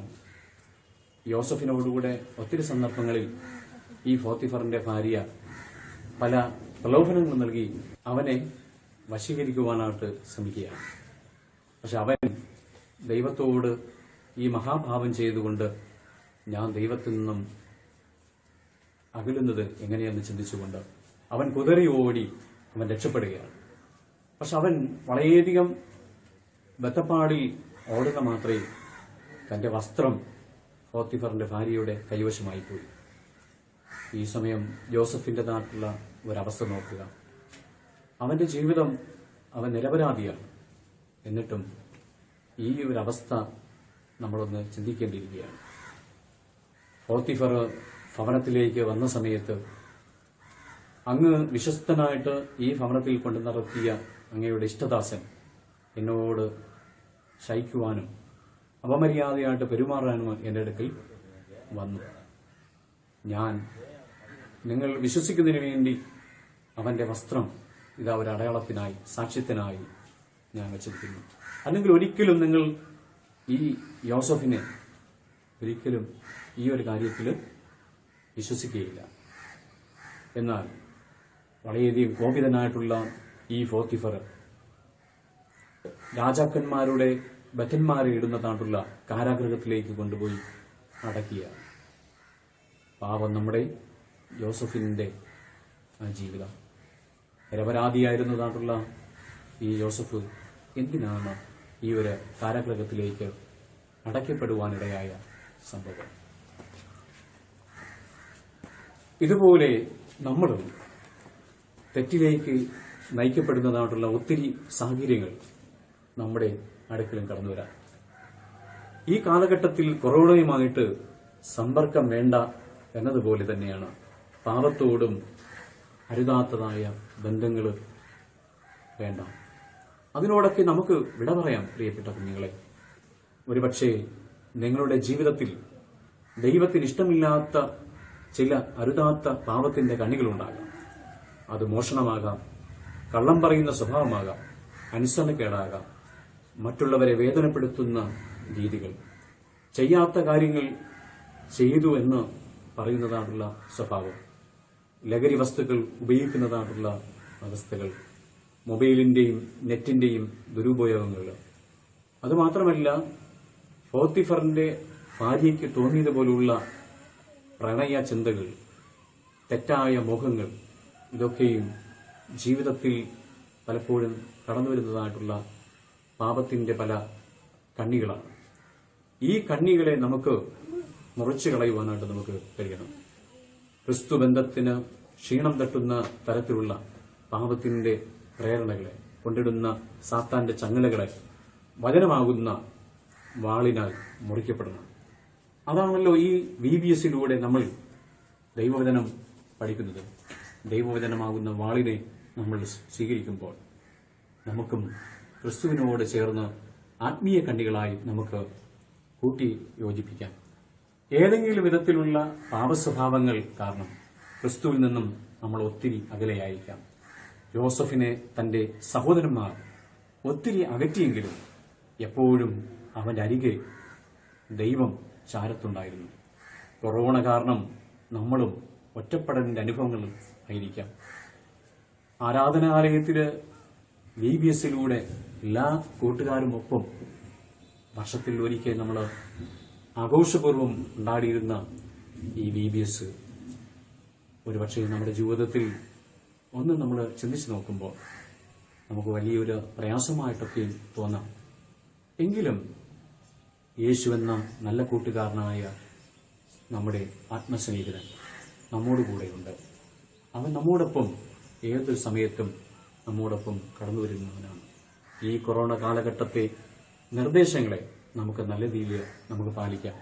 യോസഫിനോടുകൂടെ ഒത്തിരി സന്ദർഭങ്ങളിൽ ഈ പോത്തിഫറിന്റെ ഭാര്യ പല പ്രലോഭനങ്ങൾ നൽകി അവനെ വശീകരിക്കുവാനായിട്ട് ശ്രമിക്കുകയാണ്. പക്ഷെ അവൻ ദൈവത്തോട് ഈ മഹാഭാവം ചെയ്തുകൊണ്ട് ഞാൻ ദൈവത്തിൽ നിന്നും അകലുന്നത് എങ്ങനെയെന്ന് ചിന്തിച്ചുകൊണ്ട് അവൻ കുതറി ഓടി അവൻ രക്ഷപ്പെടുകയാണ്. പക്ഷെ അവൻ വളരെയധികം ബത്തപ്പാടിൽ ഓടുക മാത്രമേ തന്റെ വസ്ത്രം പോത്തിഫറിന്റെ ഭാര്യയുടെ കൈവശമായി പോയി. ഈ സമയം ജോസഫിന്റേതായിട്ടുള്ള ഒരവസ്ഥ നോക്കുക. അവന്റെ ജീവിതം അവൻ നിരപരാധിയാണ്. എന്നിട്ടും ഈ ഒരവസ്ഥ നമ്മളൊന്ന് ചിന്തിക്കേണ്ടിയിരിക്കുകയാണ്. പോത്തിഫർ ഭവനത്തിലേക്ക് വന്ന സമയത്ത് അങ്ങ് വിശ്വസ്തനായിട്ട് ഈ ഭവനത്തിൽ കൊണ്ടു നടത്തിയ അങ്ങയുടെ ഇഷ്ടദാസൻ എന്നോട് ശയിക്കുവാനും അപമര്യാദയായിട്ട് പെരുമാറാനും എന്റെ അടുക്കൽ വന്നു. ഞാൻ നിങ്ങൾ വിശ്വസിക്കുന്നതിന് വേണ്ടി അവന്റെ വസ്ത്രം ഇതാ ഒരു അടയാളത്തിനായി, സാക്ഷ്യത്തിനായി ഞാൻ വെച്ചിരിക്കുന്നു. അല്ലെങ്കിൽ ഒരിക്കലും നിങ്ങൾ ഈ യോസഫിനെ ഒരിക്കലും ഈ ഒരു കാര്യത്തിൽ വിശ്വസിക്കുകയില്ല. എന്നാൽ വളരെയധികം കോപിതനായിട്ടുള്ള ഈ പോത്തിഫർ രാജാക്കന്മാരുടെ ബദ്ധന്മാരെ ഇടുന്നതായിട്ടുള്ള കാരാഗൃഹത്തിലേക്ക് കൊണ്ടുപോയി അടക്കിയ പാവം നമ്മുടെ യോസഫിന്റെ ജീവിതം. നിരപരാധിയായിരുന്നതായിട്ടുള്ള ഈ യോസഫ് എന്തിനാണ് ഈ ഒരു കാരാഗൃഹത്തിലേക്ക് അടയ്ക്കപ്പെടുവാനിടയായ സംഭവം? ഇതുപോലെ നമ്മളും തെറ്റിലേക്ക് നയിക്കപ്പെടുന്നതായിട്ടുള്ള ഒത്തിരി സാഹചര്യങ്ങൾ നമ്മുടെ അടുക്കലും കടന്നു വരാം. ഈ കാലഘട്ടത്തിൽ കൊറോണയുമായിട്ട് സമ്പർക്കം വേണ്ട എന്നതുപോലെ തന്നെയാണ് പാപത്തോടും അരുതാത്തതായ ബന്ധങ്ങൾ വേണ്ട. അതിനോടൊക്കെ നമുക്ക് വിട പറയാം. പ്രിയപ്പെട്ട കുഞ്ഞുങ്ങളെ, ഒരുപക്ഷെ നിങ്ങളുടെ ജീവിതത്തിൽ ദൈവത്തിന് ഇഷ്ടമില്ലാത്ത ചില അരുതാത്ത പാപത്തിന്റെ കണ്ണികളുണ്ടാകാം. അത് മോഷണമാകാം, കള്ളം പറയുന്ന സ്വഭാവമാകാം, അനുസരണക്കേടാകാം, മറ്റുള്ളവരെ വേദനപ്പെടുത്തുന്ന രീതികൾ, ചെയ്യാത്ത കാര്യങ്ങൾ ചെയ്തു എന്ന് പറയുന്നതായിട്ടുള്ള സ്വഭാവം, ലഹരി വസ്തുക്കൾ ഉപയോഗിക്കുന്നതായിട്ടുള്ള അവസ്ഥകൾ, മൊബൈലിന്റെയും നെറ്റിന്റെയും ദുരുപയോഗങ്ങൾ. അതുമാത്രമല്ല, പോത്തിഫറിന്റെ ഭാര്യയ്ക്ക് തോന്നിയതുപോലുള്ള പ്രണയ ചിന്തകൾ, തെറ്റായ മോഹങ്ങൾ, ഇതൊക്കെയും ജീവിതത്തിൽ പലപ്പോഴും കടന്നു വരുന്നതായിട്ടുള്ള പാപത്തിന്റെ പല കണ്ണികളാണ്. ഈ കണ്ണികളെ നമുക്ക് മുറിച്ചു കളയുവാനായിട്ട് നമുക്ക് കഴിയണം. ക്രിസ്തു ബന്ധത്തിന് ക്ഷീണം തട്ടുന്ന തരത്തിലുള്ള പാപത്തിന്റെ പ്രേരണകളെ, കൊണ്ടിടുന്ന സാത്താന്റെ ചങ്ങലകളെ വചനമാകുന്ന വാളിനാൽ മുറിക്കപ്പെടണം. അതാണല്ലോ ഈ VBSലൂടെ നമ്മൾ ദൈവവചനം പഠിക്കുന്നത്. ദൈവവചനമാകുന്ന വാളിനെ നമ്മൾ സ്വീകരിക്കുമ്പോൾ നമുക്കും ക്രിസ്തുവിനോട് ചേർന്ന് ആത്മീയ കണ്ണികളായി നമുക്ക് കൂട്ടി യോജിപ്പിക്കാം. ഏതെങ്കിലും വിധത്തിലുള്ള പാപസ്വഭാവങ്ങൾ കാരണം ക്രിസ്തുവിൽ നിന്നും നമ്മൾ ഒത്തിരി അകലെയായിരിക്കാം. യോസഫിനെ തന്റെ സഹോദരന്മാർ ഒത്തിരി അകറ്റിയെങ്കിലും എപ്പോഴും അവന്റെ അരികെ ദൈവം ചാരത്തുണ്ടായിരുന്നു. കൊറോണ കാരണം നമ്മളും ഒറ്റപ്പെടലിന്റെ അനുഭവങ്ങൾ ആയിരിക്കാം. ആരാധനാലയത്തില് VBSലൂടെ എല്ലാ കൂട്ടുകാരും ഒപ്പം വർഷത്തിൽ ഒരിക്കൽ നമ്മൾ ആഘോഷപൂർവ്വം ഉണ്ടാടിയിരുന്ന ഈ VBS ഒരുപക്ഷെ നമ്മുടെ ജീവിതത്തിൽ ഒന്ന് നമ്മൾ ചിന്തിച്ചു നോക്കുമ്പോൾ നമുക്ക് വലിയൊരു പ്രയാസമായിട്ടൊക്കെ തോന്നാം. എങ്കിലും യേശു എന്ന നല്ല കൂട്ടുകാരനായ നമ്മുടെ ആത്മസ്നേഹിതൻ നമ്മോട് കൂടെയുണ്ട്. അവൻ നമ്മോടൊപ്പം ഏതൊരു സമയത്തും നമ്മോടൊപ്പം കടന്നു വരുന്നവനാണ്. ഈ കൊറോണ കാലഘട്ടത്തെ നിർദ്ദേശങ്ങളെ നമുക്ക് നല്ല രീതിയിൽ നമുക്ക് പാലിക്കാം.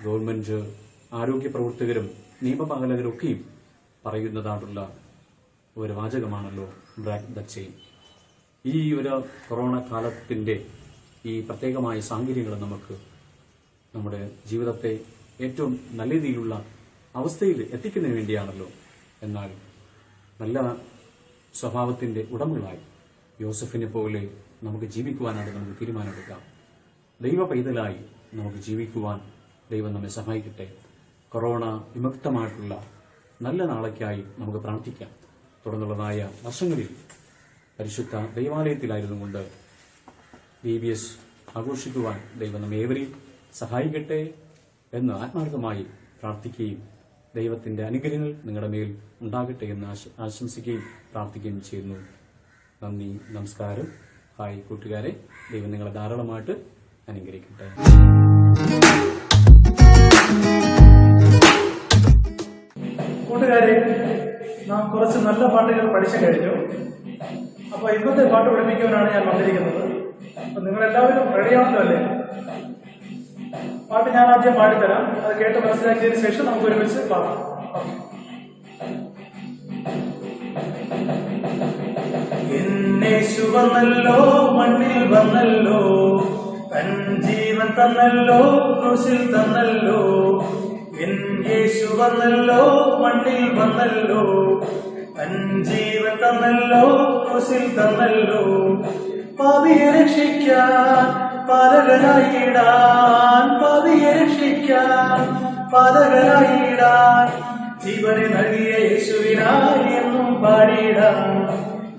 ഗവൺമെന്റ് ആരോഗ്യ പ്രവർത്തകരും നിയമപാലകരൊക്കെയും പറയുന്നതായിട്ടുള്ള ഒരു വാചകമാണല്ലോ ബ്രേക്ക് ദ ചെയിൻ. ഈ ഒരു കൊറോണ കാലത്തിന്റെ ഈ പ്രത്യേകമായ സാഹചര്യങ്ങൾ നമുക്ക് നമ്മുടെ ജീവിതത്തെ ഏറ്റവും നല്ല രീതിയിലുള്ള അവസ്ഥയിൽ എത്തിക്കുന്നതിന് വേണ്ടിയാണല്ലോ. എന്നാൽ നല്ല സ്വഭാവത്തിന്റെ ഉടമകളായി യോസഫിനെ പോലെ നമുക്ക് ജീവിക്കുവാനായിട്ട് നമുക്ക് തീരുമാനമെടുക്കാം. ദൈവ പൈതലായി നമുക്ക് ജീവിക്കുവാൻ ദൈവം നമ്മെ സഹായിക്കട്ടെ. കൊറോണ വിമുക്തമായിട്ടുള്ള നല്ല നാളേക്കായി നമുക്ക് പ്രാർത്ഥിക്കാം. തുടർന്നുള്ളതായ വർഷങ്ങളിൽ പരിശുദ്ധ ദൈവാലയത്തിലായിരുന്നു കൊണ്ട് VBS ആഘോഷിക്കുവാൻ ദൈവം നമ്മെ ഏവരെയും സഹായിക്കട്ടെ എന്ന് ആത്മാർത്ഥമായി പ്രാർത്ഥിക്കുകയും ദൈവത്തിന്റെ അനുഗ്രഹങ്ങൾ നിങ്ങളുടെ മേൽ ഉണ്ടാകട്ടെ എന്ന് ആശംസിക്കുകയും പ്രാർത്ഥിക്കുകയും ചെയ്യുന്നു. നന്ദി, നമസ്കാരം. ഹായ് കൂട്ടുകാരെ, ദൈവം നിങ്ങളെ ധാരാളമായിട്ട് അനുഗ്രഹിക്കട്ടെ. കൂട്ടുകാരെ, നാം കുറച്ച് നല്ല പാട്ടുകൾ പഠിച്ചു കഴിഞ്ഞു. അപ്പൊ ഇന്നത്തെ പാട്ട് പഠിപ്പിക്കുവാനാണ് ഞാൻ വന്നിരിക്കുന്നത്. അപ്പൊ നിങ്ങളെല്ലാവരും റെഡിയാണല്ലോ അല്ലേ? പാട്ട് ഞാൻ ആദ്യം പാടിത്തരാം. അത് കേട്ട് മനസ്സിലാക്കിയതിനു ശേഷം നമുക്ക് ഒരുമിച്ച് പാടാം. യേശു വന്നല്ലോ, മണ്ണിൽ വന്നല്ലോ, തൻ ജീവൻ തന്നല്ലോ, ക്രൂശിൽ തന്നല്ലോ. യേശു വന്നല്ലോ, മണ്ണിൽ വന്നല്ലോ, തൻ ജീവൻ തന്നല്ലോ, ക്രൂശിൽ തന്നല്ലോ. പാപിയെ രക്ഷിക്കാൻ പാതകനായിടാൻ, പാപിയെ രക്ഷിക്കാൻ പാതകനായിടാൻ ജീവനെ നൽകിയ യേശുവിനായി എന്നും പാടിടാം,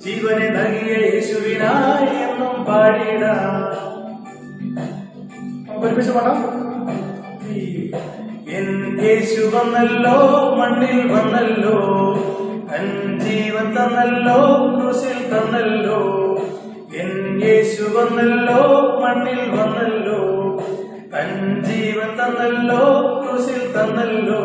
ജീവനെ നൽകിയ യേശുവിനായി എന്നും പാടിടാം. ഒരുമിച്ച് പാടാം. യേശു വന്നല്ലോ, മണ്ണിൽ വന്നല്ലോ, തൻ ജീവൻ തന്നല്ലോ, ക്രൂശിൽ തന്നല്ലോ. യേശു വന്നല്ലോ, മണ്ണിൽ വന്നല്ലോ, തൻ ജീവൻ തന്നല്ലോ, ക്രൂശിൽ തന്നല്ലോ.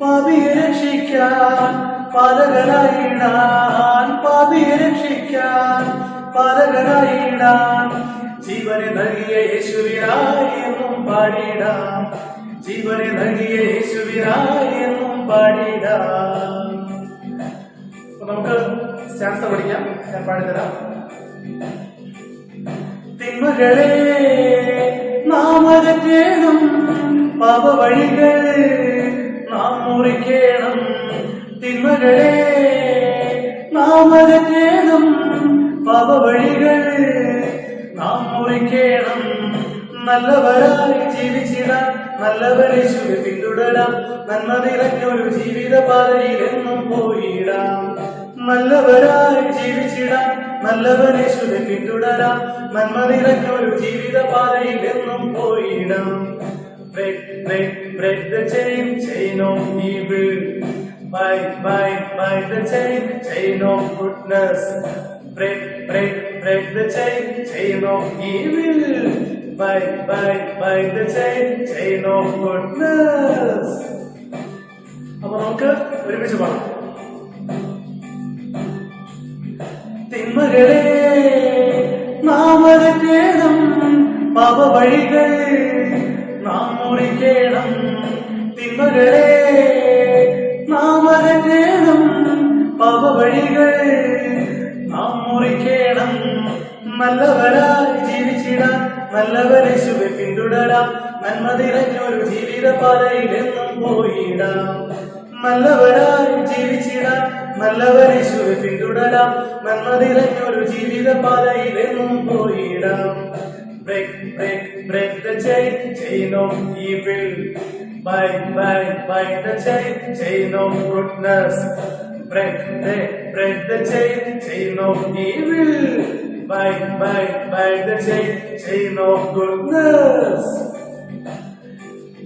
പാപിയെ രക്ഷിക്കാൻ പാതകനായിടാൻ, പാപിയെ രക്ഷിക്കാൻ പാതകനായിടാൻ ജീവനെ നൽകിയ യേശുവിനായി എന്നും പാടിടാം, ജീവനെ നൽകിയ യേശുവിനായി എന്നും പാടിടാം. നമുക്ക് സ്റ്റാൻസ് പഠിക്കാം. ഞാൻ പാടിത്തരാം. തിന്മകളെ നാം അകറ്റേണം, പാപവഴികൾ നാം മുറിക്കണം. തിന്മകളെ നാം അകറ്റേണം, പാപവഴികൾ നാം മുറിക്കണം. നല്ലവരായി ജീവിച്ചിടാൻ, നല്ലവരേശുവെ പിന്തുടരാം. നന്മ നിറഞ്ഞൊരു ജീവിത പാതയിൽ എന്നും പോയിടാം. നല്ലവരായി ജീവിച്ചിടാൻ, നല്ലവരേശുവെ പിന്തുടരാം. നന്മ നിറഞ്ഞൊരു ജീവിത പാതയിൽ എന്നും പോയിടാം. Break, break, break the chain, chain of evil. Bind, bind, bind the chain, chain of goodness. Break, break, break the chain, chain of evil. Bind, bind, bind the chain, chain of goodness. അപ്പൊ നമുക്ക് ഒരുമിച്ച് പാടാം. തിന്മകളെ നാം അകറ്റേണം, പാപവഴികൾ നാം മുറിക്കണം. തിന്മകളെ നാം അകറ്റേണം, പാപവഴികൾ നാം മുറിക്കണം. നല്ലവരായി ജീവിച്ചിടാൻ, നല്ലവരേശുവെ പിന്തുടരാം. നന്മ നിറഞ്ഞൊരു ജീവിത പാതയിൽ എന്നും പോയിടാം. നല്ലവരായി ജീവിച്ചിടാൻ, നല്ലവരേശുവെ പിന്തുടരാം. നന്മ നിറഞ്ഞൊരു ജീവിത പാതയിൽ എന്നും പോയിടാം. Break, break, break the chain, chain of evil. Bind, bind, bind the chain, chain of goodness. Break, break, break the chain, chain of evil. Bind, bind, bind the chain, chain of goodness.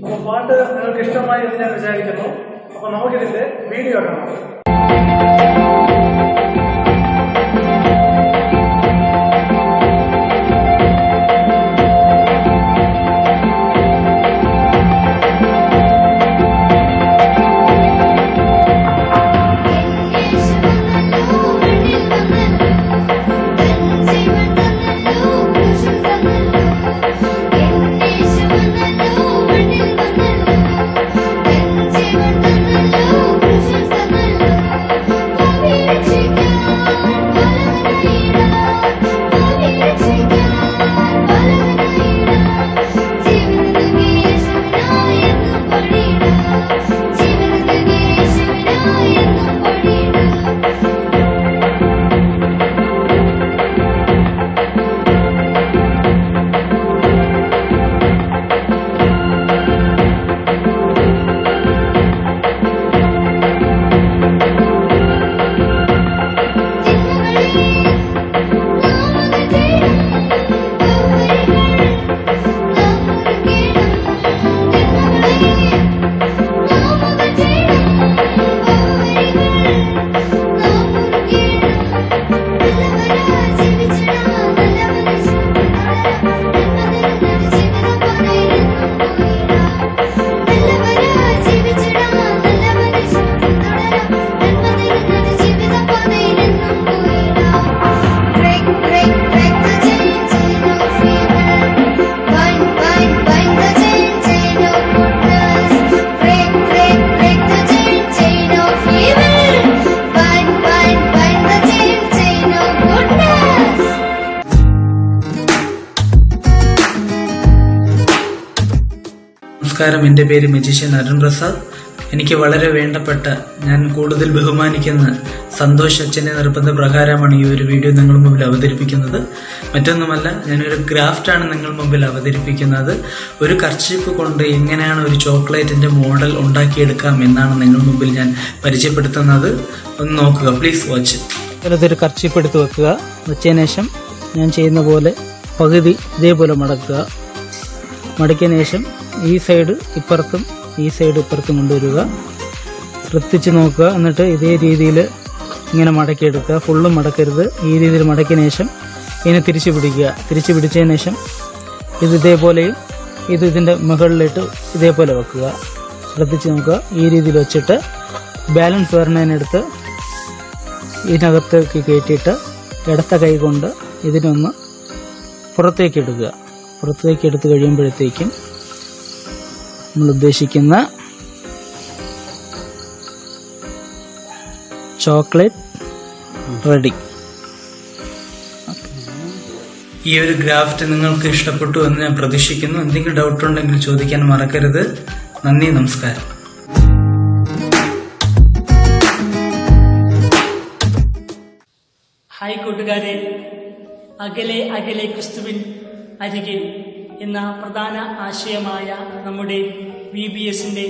അപ്പൊ പാട്ട് നിങ്ങൾക്ക് ഇഷ്ടമായി എന്ന് ഞാൻ വിചാരിക്കുന്നു. അപ്പൊ നമുക്കിതിന്റെ video കാണാം. നമസ്കാരം, എൻ്റെ പേര് മജീഷ്യൻ അരുൺ പ്രസാദ്. എനിക്ക് വളരെ വേണ്ടപ്പെട്ട, ഞാൻ കൂടുതൽ ബഹുമാനിക്കുന്ന സന്തോഷ് അച്ഛൻ്റെ നിർബന്ധപ്രകാരമാണ് ഈ ഒരു വീഡിയോ നിങ്ങൾ മുമ്പിൽ അവതരിപ്പിക്കുന്നത്. മറ്റൊന്നുമല്ല, ഞാനൊരു ഗ്രാഫ്റ്റാണ് നിങ്ങൾ മുമ്പിൽ അവതരിപ്പിക്കുന്നത്. ഒരു കർച്ചീപ്പ് കൊണ്ട് എങ്ങനെയാണ് ഒരു ചോക്ലേറ്റിൻ്റെ മോഡൽ ഉണ്ടാക്കിയെടുക്കാം എന്നാണ് നിങ്ങൾ മുമ്പിൽ ഞാൻ പരിചയപ്പെടുത്തുന്നത്. ഒന്ന് നോക്കുക, പ്ലീസ് വാച്ച്. ഇതൊരു കർച്ചീപ്പ് എടുത്ത് വെക്കുക. വെച്ചതിന് ശേഷം ഞാൻ ചെയ്യുന്ന പോലെ പകുതി ഇതേപോലെ മടക്കുക. മടക്കിയതിന് ശേഷം ഈ സൈഡ് ഇപ്പുറത്തും ഈ സൈഡ് ഇപ്പുറത്തും കൊണ്ടുവരിക. ശ്രദ്ധിച്ച് നോക്കുക. എന്നിട്ട് ഇതേ രീതിയിൽ ഇങ്ങനെ മടക്കിയെടുക്കുക. ഫുള്ളും മടക്കരുത്. ഈ രീതിയിൽ മടക്കിയതിന് ശേഷം ഇതിനെ തിരിച്ചു പിടിക്കുക. തിരിച്ചു പിടിച്ചതിന് ശേഷം ഇത് ഇതേപോലെയും ഇത് ഇതിൻ്റെ മുകളിലിട്ട് ഇതേപോലെ വെക്കുക. ശ്രദ്ധിച്ച് നോക്കുക. ഈ രീതിയിൽ വെച്ചിട്ട് ബാലൻസ് വരണതിനടുത്ത് ഇതിനകത്തേക്ക് കയറ്റിയിട്ട് ഇടത്ത കൈ കൊണ്ട് ഇതിനൊന്ന് പുറത്തേക്ക് എടുക്കുക. പുറത്തേക്ക് എടുത്ത് കഴിയുമ്പോഴത്തേക്കും നമ്മൾ ഉദ്ദേശിക്കുന്ന ചോക്ലേറ്റ് റെഡി. ഈ ഒരു ഗ്രാഫ്റ്റ് നിങ്ങൾക്ക് ഇഷ്ടപ്പെട്ടു എന്ന് ഞാൻ പ്രതീക്ഷിക്കുന്നു. എന്തെങ്കിലും ഡൗട്ട് ഉണ്ടെങ്കിൽ ചോദിക്കാൻ മറക്കരുത്. നന്ദി, നമസ്കാരം. ഹായ് കൂട്ടുകാരെ, അകലെ അകലെ ക്രിസ്തുവിൻ അരികിൽ എന്ന പ്രധാന ആശയമായ നമ്മുടെ VBSന്റെ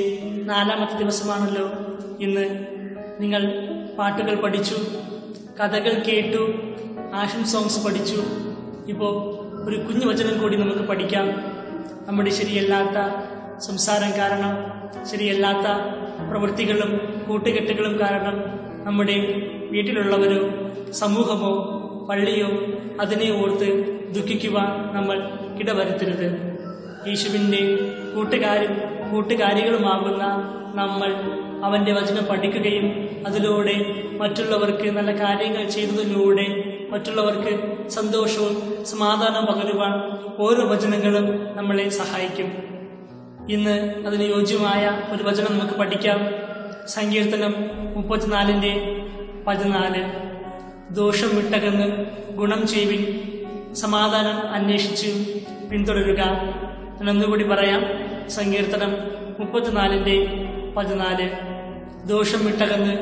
4ാമത്തെ ദിവസമാണല്ലോ ഇന്ന്. നിങ്ങൾ പാട്ടുകൾ പഠിച്ചു, കഥകൾ കേട്ടു, ആക്ഷൻ സോങ്സ് പഠിച്ചു. ഇപ്പോൾ ഒരു കുഞ്ഞു വചനം കൂടി നമുക്ക് പഠിക്കാം. നമ്മുടെ ശരിയല്ലാത്ത സംസാരം കാരണം, ശരിയല്ലാത്ത പ്രവൃത്തികളും കൂട്ടുകെട്ടുകളും കാരണം നമ്മുടെ വീട്ടിലുള്ളവരോ സമൂഹമോ പള്ളിയോ അതിനെ ഓർത്ത് ദുഃഖിക്കുവാൻ നമ്മൾ ഇടവരുത്തരുത്. യേശുവിൻ്റെ കൂട്ടുകാരികളുമാകുന്ന നമ്മൾ അവൻ്റെ വചനം പഠിക്കുകയും അതിലൂടെ മറ്റുള്ളവർക്ക് നല്ല കാര്യങ്ങൾ ചെയ്യുന്നതിലൂടെ മറ്റുള്ളവർക്ക് സന്തോഷവും സമാധാനവും പകരുവാൻ ഓരോ വചനങ്ങളും നമ്മളെ സഹായിക്കും. ഇന്ന് അതിന് യോജ്യമായ ഒരു വചനം നമുക്ക് പഠിക്കാം. സങ്കീർത്തനം 34:14. ദോഷം വിട്ടകന്ന് ഗുണം ചെയ്വിൻ, സമാധാനം അന്വേഷിച്ച് പിന്തുടരുക. ഞാൻ ഒന്നുകൂടി പറയാം. സങ്കീർത്തനം 34:14. ദോഷം വിട്ടകന്ന്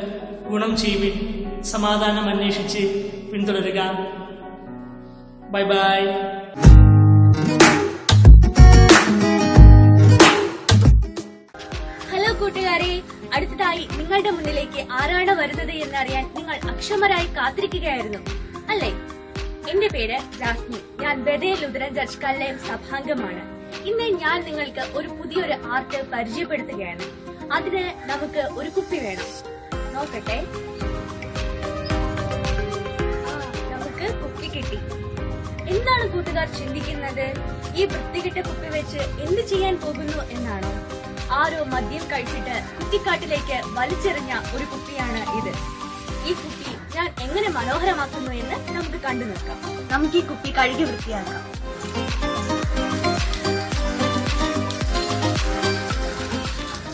ഗുണം ചെയ്വിൻ, സമാധാനം അന്വേഷിച്ച് പിന്തുടരുക. Bye bye. ഹലോ കൂട്ടുകാരെ, അടുത്തതായി നിങ്ങളുടെ മുന്നിലേക്ക് ആരാണ് വരുന്നത് എന്നറിയാൻ നിങ്ങൾ അക്ഷമരായി കാത്തിരിക്കുകയായിരുന്നു അല്ലേ? എന്റെ പേര് ജാസ്മിൻ. ഞാൻ ബഥേൽ ലുഥറൻ ചർച്ച് കല്ലയം സഭാംഗമാണ്. ഇന്ന് ഞാൻ നിങ്ങൾക്ക് ഒരു പുതിയൊരു ആർട്ട് പരിചയപ്പെടുത്തുകയാണ്. അതിന് നമുക്ക് ഒരു കുപ്പി വേണം. നോക്കട്ടെ, നമുക്ക് കുപ്പി കിട്ടി. എന്താണ് കൂട്ടുകാർ ചിന്തിക്കുന്നത്? ഈ വൃത്തികെട്ട കുപ്പി വെച്ച് എന്ത് ചെയ്യാൻ പോകുന്നു എന്നാണോ? ആരോ മദ്യം കഴിച്ചിട്ട് കുറ്റിക്കാട്ടിലേക്ക് വലിച്ചെറിഞ്ഞ ഒരു കുപ്പിയാണ് ഇത്. ഈ കുപ്പി ഞാൻ എങ്ങനെ മനോഹരമാക്കുന്നു എന്ന് നമുക്ക് കണ്ടു നിൽക്കാം. നമുക്ക് ഈ കുപ്പി കഴുകി വൃത്തിയാക്കാം.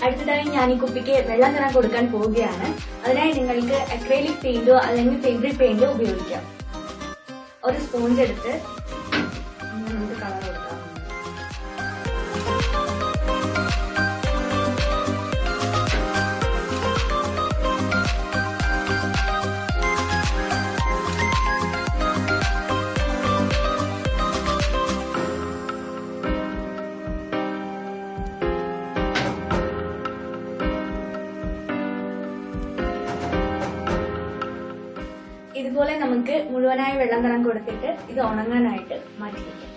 അടുത്തതായി ഞാൻ ഈ കുപ്പിക്ക് വെള്ളം നിറം കൊടുക്കാൻ പോവുകയാണ്. അതിനായി നിങ്ങൾക്ക് അക്രൈലിക് പെയിന്റോ അല്ലെങ്കിൽ ഫെബ്രിക് പെയിന്റോ ഉപയോഗിക്കാം. ഒരു സ്പോഞ്ച് എടുത്ത് നമുക്ക് കളർ കൊടുക്കാം. ഇതുപോലെ നമുക്ക് മുഴുവനായി വെള്ളം നിറം കൊടുത്തിട്ട് ഇത് ഉണങ്ങാനായിട്ട് മാറ്റിവെക്കാം.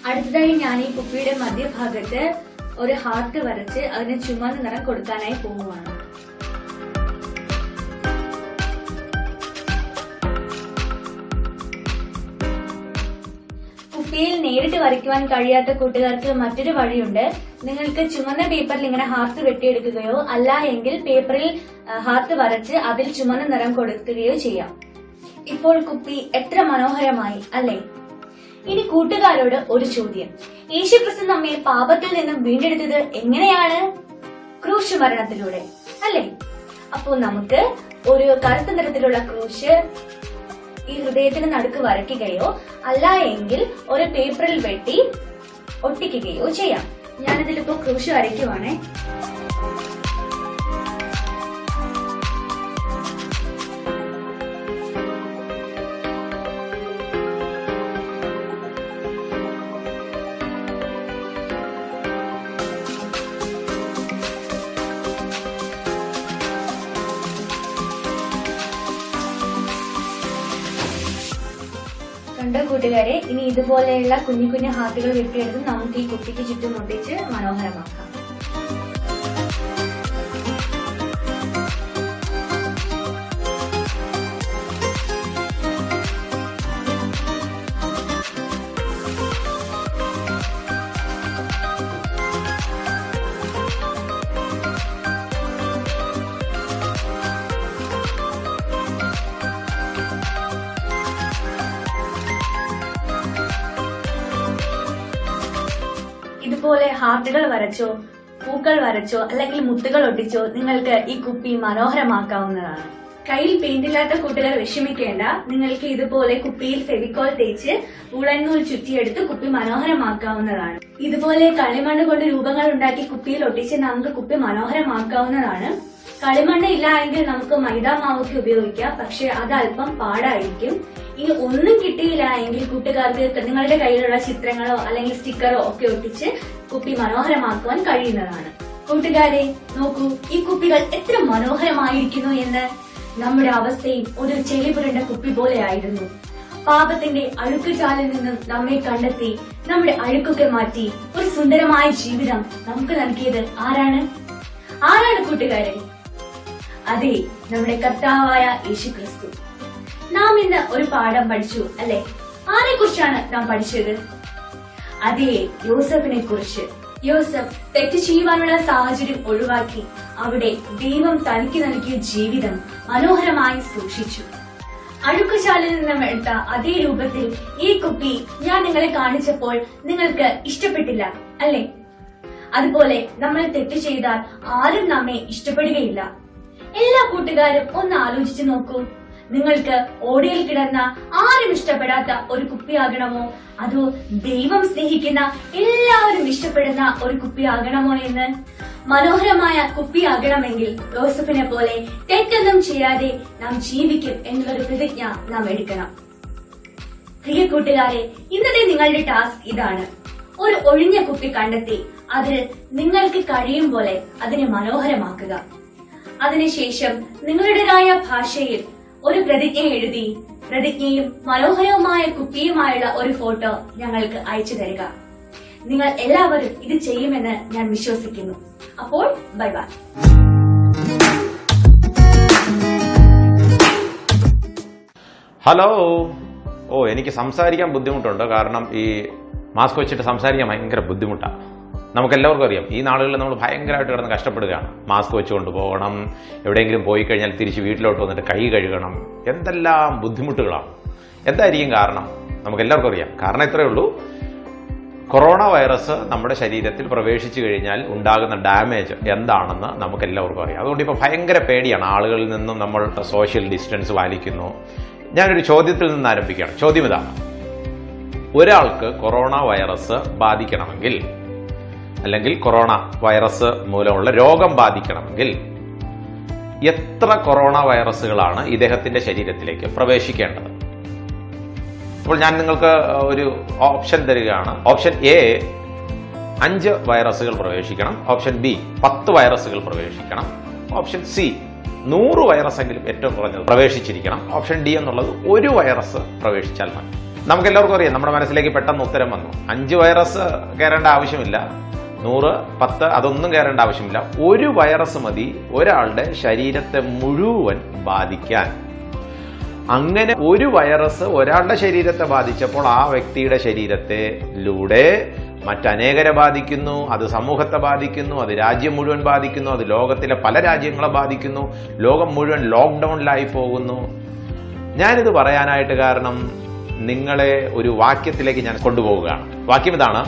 അടുത്തതായി ഞാൻ ഈ കുപ്പിയുടെ മധ്യഭാഗത്ത് ഒരു ഹാർട്ട് വരച്ച് അതിന് ചുമന്ന നിറം കൊടുക്കാനായി പോവുകയാണ്. കുപ്പിയിൽ നേരിട്ട് വരയ്ക്കുവാൻ കഴിയാത്ത കൂട്ടുകാർക്ക് മറ്റൊരു വഴിയുണ്ട്. നിങ്ങൾക്ക് ചുമന്ന പേപ്പറിൽ ഇങ്ങനെ ഹാർട്ട് വെട്ടിയെടുക്കുകയോ അല്ല എങ്കിൽ പേപ്പറിൽ ഹാർട്ട് വരച്ച് അതിൽ ചുമന്ന നിറം കൊടുക്കുകയോ ചെയ്യാം. ഇപ്പോൾ കുപ്പി എത്ര മനോഹരമായി അല്ലേ? ഇനി കൂട്ടുകാരോട് ഒരു ചോദ്യം. യേശുക്രിസ്തു നമ്മെ പാപത്തിൽ നിന്നും വീണ്ടെടുത്തത് എങ്ങനെയാണ്? ക്രൂശ് മരണത്തിലൂടെ അല്ലേ? അപ്പോൾ നമുക്ക് ഒരു കറുത്ത നിറത്തിലുള്ള ക്രൂശ് ഈ ഹൃദയത്തിന് നടുക്ക് വരയ്ക്കുകയോ അല്ല എങ്കിൽ ഒരു പേപ്പറിൽ വെട്ടി ഒട്ടിക്കുകയോ ചെയ്യാം. ഞാനിതിലിപ്പോ ക്രൂശ് വരയ്ക്കുവാണേ. കണ്ടോ കൂട്ടുകാരെ, ഇനി ഇതുപോലെയുള്ള കുഞ്ഞു കുഞ്ഞു ഹാർട്ടുകൾ വെട്ടിയെടുത്ത് നമുക്ക് ഈ കുപ്പിക്ക് ചുറ്റും ഒട്ടിച്ച് മനോഹരമാക്കാം. ഇതുപോലെ ഹാർട്ടുകൾ വരച്ചോ? പൂക്കൾ വരച്ചോ അല്ലെങ്കിൽ മുത്തുകൾ ഒട്ടിച്ചോ നിങ്ങൾക്ക് ഈ കുപ്പി മനോഹരമാക്കാവുന്നതാണ്. കയ്യിൽ പെയിന്റില്ലാത്ത കൂട്ടുകാർ വിഷമിക്കേണ്ട. നിങ്ങൾക്ക് ഇതുപോലെ കുപ്പിയിൽ ഫെവിക്കോൾ തേച്ച് ഉളൻ നൂൽ ചുറ്റിയെടുത്ത് കുപ്പി മനോഹരമാക്കാവുന്നതാണ്. ഇതുപോലെ കളിമണ്ണ് കൊണ്ട് രൂപങ്ങൾ ഉണ്ടാക്കി കുപ്പിയിൽ ഒട്ടിച്ച് നമുക്ക് കുപ്പി മനോഹരമാക്കാവുന്നതാണ്. കളിമണ്ണ് ഇല്ല എങ്കിൽ നമുക്ക് മൈദാമാവൊക്കെ ഉപയോഗിക്കാം. പക്ഷെ അത് അല്പം പാടായിരിക്കും. ഇനി ഒന്നും കിട്ടിയില്ല എങ്കിൽ കൂട്ടുകാർക്ക് നിങ്ങളുടെ കയ്യിലുള്ള ചിത്രങ്ങളോ അല്ലെങ്കിൽ സ്റ്റിക്കറോ ഒക്കെ ഒട്ടിച്ച് കുപ്പി മനോഹരമാക്കുവാൻ കഴിയുന്നതാണ്. കൂട്ടുകാരെ നോക്കൂ, ഈ കുപ്പികൾ എത്ര മനോഹരമായിരിക്കുന്നു എന്ന്. നമ്മുടെ അവസ്ഥയും ഒരു ചെളി പുരണ്ട കുപ്പി പോലെയായിരുന്നു. പാപത്തിന്റെ അഴുക്കുചാലിൽ നിന്നും നമ്മെ കണ്ടെത്തി നമ്മുടെ അഴുക്കൊക്കെ മാറ്റി ഒരു സുന്ദരമായ ജീവിതം നമുക്ക് നൽകിയത് ആരാണ് കൂട്ടുകാരെ? അതെ, നമ്മുടെ കർത്താവായ യേശുക്രിസ്തു. നാം ഇന്ന് ഒരു പാഠം പഠിച്ചു അല്ലെ? ആരെ കുറിച്ചാണ് നാം പഠിച്ചത്? അതെ, യോസഫിനെ കുറിച്ച്. യോസഫ് തെറ്റ് ചെയ്യുവാനുള്ള സാഹചര്യം ഒഴിവാക്കി അവിടെ ദൈവം തനിക്ക് നൽകിയ ജീവിതം മനോഹരമായി സൂക്ഷിച്ചു. അഴുക്കുചാലിൽ നിന്നും എടുത്ത അതേ രൂപത്തിൽ ഈ കുപ്പി ഞാൻ നിങ്ങളെ കാണിച്ചപ്പോൾ നിങ്ങൾക്ക് ഇഷ്ടപ്പെട്ടില്ല അല്ലെ? അതുപോലെ നമ്മൾ തെറ്റ് ചെയ്താൽ ആരും നമ്മെ ഇഷ്ടപ്പെടുകയില്ല. എല്ലാ കൂട്ടുകാരും ഒന്ന് ആലോചിച്ചു നോക്കൂ. നിങ്ങൾക്ക് ഓടയിൽ കിടന്ന ആരും ഇഷ്ടപ്പെടാത്ത ഒരു കുപ്പിയാകണമോ, അതോ ദൈവം സ്നേഹിക്കുന്ന എല്ലാവരും ഇഷ്ടപ്പെടുന്ന ഒരു കുപ്പിയാകണമോ എന്ന്? മനോഹരമായ കുപ്പിയാകണമെങ്കിൽ യോസഫിനെ പോലെ തെറ്റൊന്നും ചെയ്യാതെ നാം ജീവിക്കും എന്നുള്ളൊരു പ്രതിജ്ഞ നാം എടുക്കണം. പ്രിയ കൂട്ടുകാരെ, ഇന്നത്തെ നിങ്ങളുടെ ടാസ്ക് ഇതാണ്. ഒരു ഒഴിഞ്ഞ കുപ്പി കണ്ടെത്തി അതിൽ നിങ്ങൾക്ക് കഴിയും പോലെ അതിനെ മനോഹരമാക്കുക. അതിനുശേഷം നിങ്ങളുടേതായ ഭാഷയിൽ ഒരു പ്രതിജ്ഞ എഴുതി പ്രതിജ്ഞയും മനോഹരവുമായ കുപ്പിയുമായുള്ള ഒരു ഫോട്ടോ ഞങ്ങൾക്ക് അയച്ചു തരിക. നിങ്ങൾ എല്ലാവരും ഇത് ചെയ്യുമെന്ന് ഞാൻ വിശ്വസിക്കുന്നു. അപ്പോൾ ബൈ ബൈ. ഹലോ. എനിക്ക് സംസാരിക്കാൻ ബുദ്ധിമുട്ടുണ്ട്. കാരണം ഈ മാസ്ക് വെച്ചിട്ട് സംസാരിക്കാൻ ഭയങ്കര ബുദ്ധിമുട്ടാണ്. നമുക്കെല്ലാവർക്കും അറിയാം, ഈ നാളുകളിൽ നമ്മൾ ഭയങ്കരമായിട്ട് കിടന്ന് കഷ്ടപ്പെടുകയാണ്. മാസ്ക് വെച്ചുകൊണ്ട് പോകണം, എവിടെയെങ്കിലും പോയി കഴിഞ്ഞാൽ തിരിച്ച് വീട്ടിലോട്ട് വന്നിട്ട് കൈ കഴുകണം, എന്തെല്ലാം ബുദ്ധിമുട്ടുകളാണ്. എന്തായിരിക്കും കാരണം? നമുക്കെല്ലാവർക്കും അറിയാം. കാരണം ഇത്രയേ ഉള്ളൂ, കൊറോണ വൈറസ് നമ്മുടെ ശരീരത്തിൽ പ്രവേശിച്ചു കഴിഞ്ഞാൽ ഉണ്ടാകുന്ന ഡാമേജ് എന്താണെന്ന് നമുക്കെല്ലാവർക്കും അറിയാം. അതുകൊണ്ട് ഇപ്പോൾ ഭയങ്കര പേടിയാണ്. ആളുകളിൽ നിന്നും നമ്മൾ സോഷ്യൽ ഡിസ്റ്റൻസ് പാലിക്കുന്നു. ഞാനൊരു ചോദ്യത്തിൽ നിന്ന് ആരംഭിക്കുകയാണ്. ചോദ്യം ഇതാണ്: ഒരാൾക്ക് കൊറോണ വൈറസ് ബാധിക്കണമെങ്കിൽ, അല്ലെങ്കിൽ കൊറോണ വൈറസ് മൂലമുള്ള രോഗം ബാധിക്കണമെങ്കിൽ എത്ര കൊറോണ വൈറസുകളാണ് ഇദ്ദേഹത്തിന്റെ ശരീരത്തിലേക്ക് പ്രവേശിക്കേണ്ടത്? അപ്പോൾ ഞാൻ നിങ്ങൾക്ക് ഒരു ഓപ്ഷൻ തരികയാണ്. ഓപ്ഷൻ എ 5 വൈറസുകൾ പ്രവേശിക്കണം. ഓപ്ഷൻ ബി 10 വൈറസുകൾ പ്രവേശിക്കണം. ഓപ്ഷൻ സി 100 വൈറസെങ്കിലും ഏറ്റവും കുറഞ്ഞത് പ്രവേശിച്ചിരിക്കണം. ഓപ്ഷൻ ഡി എന്നുള്ളത് 1 വൈറസ് പ്രവേശിച്ചാൽ മതി. നമുക്കെല്ലാവർക്കും അറിയാം, നമ്മുടെ മനസ്സിലേക്ക് പെട്ടെന്ന് ഉത്തരം വന്നു. 5 വൈറസ് കയറേണ്ട ആവശ്യമില്ല, 100, 10 അതൊന്നും കയറേണ്ട ആവശ്യമില്ല. 1 വൈറസ് മതി ഒരാളുടെ ശരീരത്തെ മുഴുവൻ ബാധിക്കാൻ. അങ്ങനെ 1 വൈറസ് ഒരാളുടെ ശരീരത്തെ ബാധിച്ചപ്പോൾ ആ വ്യക്തിയുടെ ശരീരത്തിലൂടെ മറ്റനേകരെ ബാധിക്കുന്നു. അത് സമൂഹത്തെ ബാധിക്കുന്നു, അത് രാജ്യം മുഴുവൻ ബാധിക്കുന്നു, അത് ലോകത്തിലെ പല രാജ്യങ്ങളെ ബാധിക്കുന്നു. ലോകം മുഴുവൻ ലോക്ക്ഡൌണിലായി പോകുന്നു. ഞാനിത് പറയാനായിട്ട് കാരണം നിങ്ങളെ ഒരു വാക്യത്തിലേക്ക് ഞാൻ കൊണ്ടുപോവുകയാണ്. വാക്യം ഇതാണ്: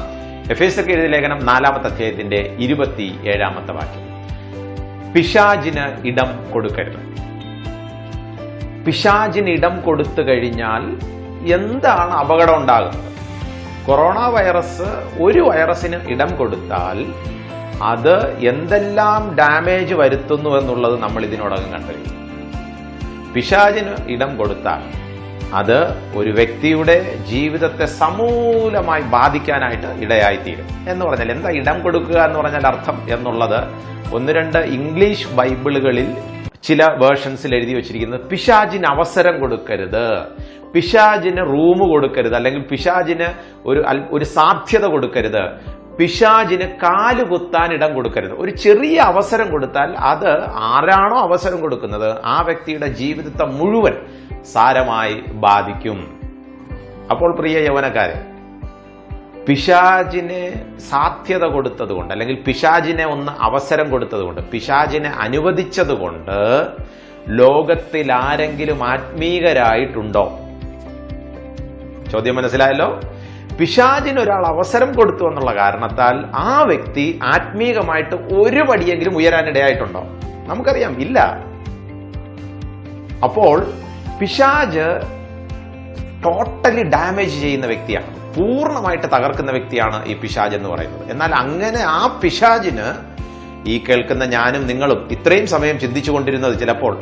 എഫേസ്യർക്ക് എഴുതിയ ലേഖനം 4-ാമത്തെ അധ്യായത്തിന്റെ 27-ാമത്തെ വാക്യം. പിശാചിന് ഇടം കൊടുക്കരുത്. പിശാചിന് ഇടം കൊടുത്തു കഴിഞ്ഞാൽ എന്താണ് അപകടം ഉണ്ടാകുന്നത്? കൊറോണ വൈറസ് 1 വൈറസിന് ഇടം കൊടുത്താൽ അത് എന്തെല്ലാം ഡാമേജ് വരുത്തുന്നു എന്നുള്ളത് നമ്മൾ ഇതിനോടകം കണ്ടു. പിശാചിന് ഇടം കൊടുത്താൽ അത് ഒരു വ്യക്തിയുടെ ജീവിതത്തെ സമൂലമായി ബാധിക്കാനായിട്ട് ഇടയായിത്തീരും. എന്ന് പറഞ്ഞാൽ എന്താ ഇടം കൊടുക്കുക എന്ന് പറഞ്ഞാൽ അർത്ഥം എന്നുള്ളത് 1-2 ഇംഗ്ലീഷ് ബൈബിളുകളിൽ ചില വേർഷൻസിൽ എഴുതി വെച്ചിരിക്കുന്നത് പിശാചിന് അവസരം കൊടുക്കരുത്, പിശാചിന് റൂം കൊടുക്കരുത്, അല്ലെങ്കിൽ പിശാചിന് ഒരു സാധ്യത കൊടുക്കരുത്, പിശാചിന് കാലുകുത്താൻ ഇടം കൊടുക്കരുത്. ഒരു ചെറിയ അവസരം കൊടുത്താൽ അത് ആരാണോ അവസരം കൊടുക്കുന്നത് ആ വ്യക്തിയുടെ ജീവിതത്തെ മുഴുവൻ സാരമായി ബാധിക്കും. അപ്പോൾ പ്രിയ യൗവനക്കാരെ, പിശാചിന് സാധ്യത കൊടുത്തതുകൊണ്ട്, അല്ലെങ്കിൽ പിശാചിനെ ഒന്ന് അവസരം കൊടുത്തതുകൊണ്ട്, പിശാചിനെ അനുവദിച്ചതുകൊണ്ട് ലോകത്തിൽ ആരെങ്കിലും ആത്മീകരായിട്ടുണ്ടോ? ചോദ്യം മനസ്സിലായല്ലോ? പിശാചിന് ഒരാൾ അവസരം കൊടുത്തു എന്നുള്ള കാരണത്താൽ ആ വ്യക്തി ആത്മീകമായിട്ട് ഒരു പടിയെങ്കിലും ഉയരാനിടയായിട്ടുണ്ടോ? നമുക്കറിയാം, ഇല്ല. അപ്പോൾ പിശാച് ടോട്ടലി ഡാമേജ് ചെയ്യുന്ന വ്യക്തിയാണ്, പൂർണ്ണമായിട്ട് തകർക്കുന്ന വ്യക്തിയാണ് ഈ പിശാച് എന്ന് പറയുന്നത്. എന്നാൽ അങ്ങനെ ആ പിശാചിന് ഈ കേൾക്കുന്ന ഞാനും നിങ്ങളും ഇത്രയും സമയം ചിന്തിച്ചുകൊണ്ടിരുന്നത് ചിലപ്പോൾ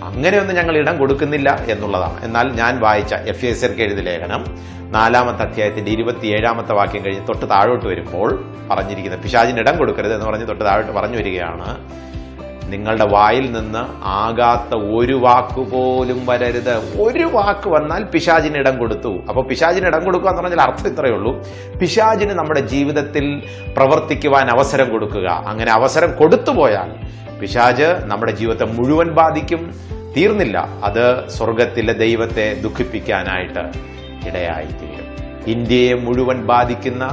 അങ്ങനെയൊന്നും ഞങ്ങൾ ഇടം കൊടുക്കുന്നില്ല എന്നുള്ളതാണ്. എന്നാൽ ഞാൻ വായിച്ച എഫേസ്യർക്ക് എഴുതിയ ലേഖനം 4-ാമത്തെ അധ്യായത്തിന്റെ 27-ാമത്തെ വാക്യം കഴിഞ്ഞ് തൊട്ട് താഴോട്ട് വരുമ്പോൾ പറഞ്ഞിരിക്കുന്നത്, പിശാചിന് ഇടം കൊടുക്കരുത് എന്ന് പറഞ്ഞ് തൊട്ട് താഴോട്ട് പറഞ്ഞു വരികയാണ്, നിങ്ങളുടെ വായിൽ നിന്ന് ആകാത്ത ഒരു വാക്കുപോലും വരരുത്. ഒരു വാക്ക് വന്നാൽ പിശാചിന് ഇടം കൊടുത്തു. അപ്പോൾ പിശാചിന് ഇടം കൊടുക്കുക എന്ന് പറഞ്ഞാൽ അർത്ഥം ഇത്രയേ ഉള്ളൂ, പിശാചിന് നമ്മുടെ ജീവിതത്തിൽ പ്രവർത്തിക്കുവാൻ അവസരം കൊടുക്കുക. അങ്ങനെ അവസരം കൊടുത്തുപോയാൽ പിശാച് നമ്മുടെ ജീവിതത്തെ മുഴുവൻ ബാധിക്കും. തീർന്നില്ല, അത് സ്വർഗത്തിലെ ദൈവത്തെ ദുഃഖിപ്പിക്കാനായിട്ട് ഇടയായിത്തീരും. ഇന്ത്യയെ മുഴുവൻ ബാധിക്കുന്ന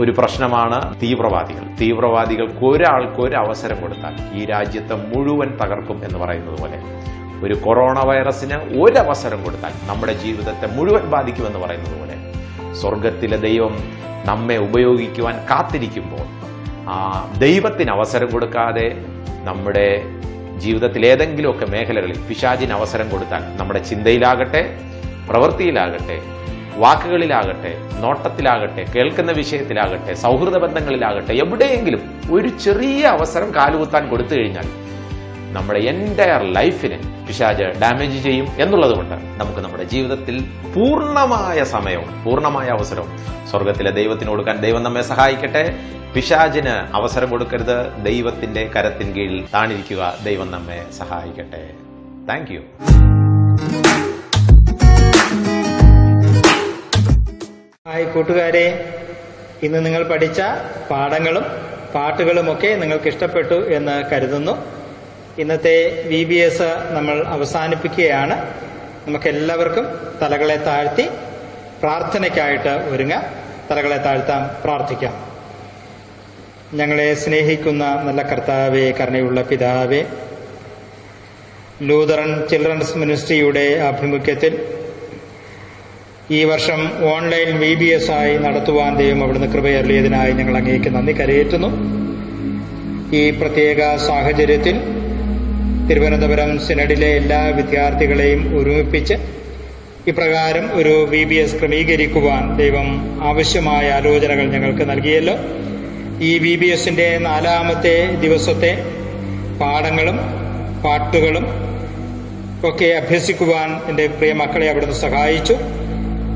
ഒരു പ്രശ്നമാണ് തീവ്രവാദികൾക്ക് ഒരാൾക്ക് ഒരു അവസരം കൊടുത്താൽ ഈ രാജ്യത്തെ മുഴുവൻ തകർക്കും എന്ന് പറയുന്നത് പോലെ ഒരു കൊറോണ വൈറസിന് ഒരവസരം കൊടുത്താൽ നമ്മുടെ ജീവിതത്തെ മുഴുവൻ ബാധിക്കുമെന്ന് പറയുന്നത് പോലെ സ്വർഗത്തിലെ ദൈവം നമ്മെ ഉപയോഗിക്കുവാൻ കാത്തിരിക്കുമ്പോൾ ആ ദൈവത്തിന് അവസരം കൊടുക്കാതെ നമ്മുടെ ജീവിതത്തിൽ ഏതെങ്കിലുമൊക്കെ മേഖലകളിൽ പിശാചിന് അവസരം കൊടുത്താൽ നമ്മുടെ ചിന്തയിലാകട്ടെ, പ്രവൃത്തിയിലാകട്ടെ, വാക്കുകളിലാകട്ടെ, നോട്ടത്തിലാകട്ടെ, കേൾക്കുന്ന വിഷയത്തിലാകട്ടെ, സൗഹൃദ ബന്ധങ്ങളിലാകട്ടെ, എവിടെയെങ്കിലും ഒരു ചെറിയ അവസരം കാലുകുത്താൻ കൊടുത്തു കഴിഞ്ഞാൽ നമ്മുടെ എൻ്റയർ ലൈഫിനെ പിശാച് ഡാമേജ് ചെയ്യും എന്നുള്ളതുകൊണ്ട് നമുക്ക് നമ്മുടെ ജീവിതത്തിൽ പൂർണ്ണമായ സമയവും പൂർണ്ണമായ അവസരവും സ്വർഗത്തിലെ ദൈവത്തിന് കൊടുക്കാൻ ദൈവം നമ്മെ സഹായിക്കട്ടെ. പിശാചിന് അവസരം കൊടുക്കരുത്. ദൈവത്തിന്റെ കരത്തിൻ കീഴിൽ താണിരിക്കുക. ദൈവം നമ്മെ സഹായിക്കട്ടെ. Thank you. ഹായ് കൂട്ടുകാരെ, ഇന്ന് നിങ്ങൾ പഠിച്ച പാഠങ്ങളും പാട്ടുകളുമൊക്കെ നിങ്ങൾക്ക് ഇഷ്ടപ്പെട്ടു എന്ന് കരുതുന്നു. ഇന്നത്തെ VBS നമ്മൾ അവസാനിപ്പിക്കുകയാണ്. നമുക്കെല്ലാവർക്കും തലകളെ താഴ്ത്തി പ്രാർത്ഥനയ്ക്കായിട്ട് ഒരുങ്ങാം. തലകളെ താഴ്ത്താം, പ്രാർത്ഥിക്കാം. ഞങ്ങളെ സ്നേഹിക്കുന്ന നല്ല കർത്താവേ, കരുണയുള്ള പിതാവേ, ലൂതറൻ ചിൽഡ്രൻസ് മിനിസ്ട്രിയുടെ ആഭിമുഖ്യത്തിൽ ഈ വർഷം ഓൺലൈൻ VBS ആയി നടത്തുവാൻ ദൈവം അവിടുന്ന് കൃപയരുളിയതിനായി ഞങ്ങൾ അങ്ങേക്ക് നന്ദി കരയേറ്റുന്നു. ഈ പ്രത്യേക സാഹചര്യത്തിൽ തിരുവനന്തപുരം സിനഡിലെ എല്ലാ വിദ്യാർത്ഥികളെയും ഒരുമിപ്പിച്ച് ഇപ്രകാരം ഒരു VBS ക്രമീകരിക്കുവാൻ ദൈവം ആവശ്യമായ ആലോചനകൾ ഞങ്ങൾക്ക് നൽകിയല്ലോ. ഈ VBSന്റെ 4-ാമത്തെ ദിവസത്തെ പാഠങ്ങളും പാട്ടുകളും ഒക്കെ അഭ്യസിക്കുവാൻ എൻ്റെ പ്രിയ മക്കളെ അവിടുന്ന് സഹായിച്ചു.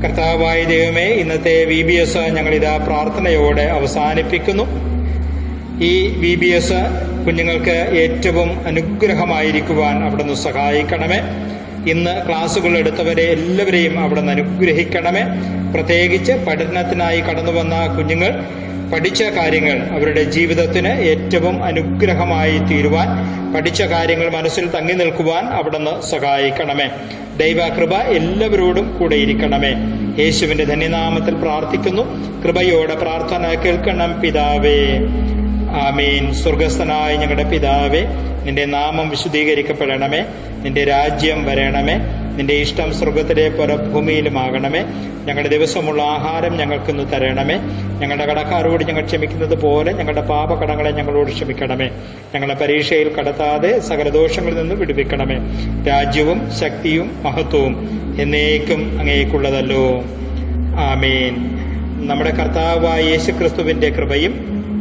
കർത്താവായ ദൈവമേ, ഇന്നത്തെ VBS ഞങ്ങളിതാ പ്രാർത്ഥനയോടെ അവസാനിപ്പിക്കുന്നു. ഈ VBS കുഞ്ഞുങ്ങൾക്ക് ഏറ്റവും അനുഗ്രഹമായിരിക്കുവാൻ അവിടുന്ന് സഹായിക്കണമേ. ഇന്ന് ക്ലാസുകൾ എടുത്തവരെ എല്ലാവരെയും അവിടുന്ന് അനുഗ്രഹിക്കണമേ. പ്രത്യേകിച്ച് പഠനത്തിനായി കടന്നു വന്ന കുഞ്ഞുങ്ങൾ പഠിച്ച കാര്യങ്ങൾ അവരുടെ ജീവിതത്തിന് ഏറ്റവും അനുഗ്രഹമായി തീരുവാൻ, പഠിച്ച കാര്യങ്ങൾ മനസ്സിൽ തങ്ങി നിൽക്കുവാൻ അവിടുന്ന് സഹായിക്കണമേ. ദൈവകൃപ എല്ലാവരോടും കൂടെ ഇരിക്കണമേ. യേശുവിന്റെ ധന്യനാമത്തിൽ പ്രാർത്ഥിക്കുന്നു. കൃപയോടെ പ്രാർത്ഥന കേൾക്കണം പിതാവേ. ആമീൻ. സ്വർഗസ്ഥനായ ഞങ്ങളുടെ പിതാവേ, നിന്റെ നാമം വിശുദ്ധീകരിക്കപ്പെടണമേ. നിന്റെ രാജ്യം വരണമേ. നിന്റെ ഇഷ്ടം സ്വർഗത്തിലെ പോലെ ഭൂമിയിലുമാകണമേ. ഞങ്ങളുടെ ദിവസമുള്ള ആഹാരം ഞങ്ങൾക്കിന്ന് തരണമേ. ഞങ്ങളുടെ കടക്കാരോട് ഞങ്ങൾ ക്ഷമിക്കുന്നത് പോലെ ഞങ്ങളുടെ പാപകടങ്ങളെ ഞങ്ങളോട് ക്ഷമിക്കണമേ. ഞങ്ങളെ പരീക്ഷയിൽ കടത്താതെ സകല ദോഷങ്ങളിൽ നിന്ന് വിടുവിക്കണമേ. രാജ്യവും ശക്തിയും മഹത്വവും എന്നേക്കും അങ്ങേക്കുള്ളതല്ലോ. ആമേൻ. നമ്മുടെ കർത്താവായ യേശുക്രിസ്തുവിന്റെ കൃപയും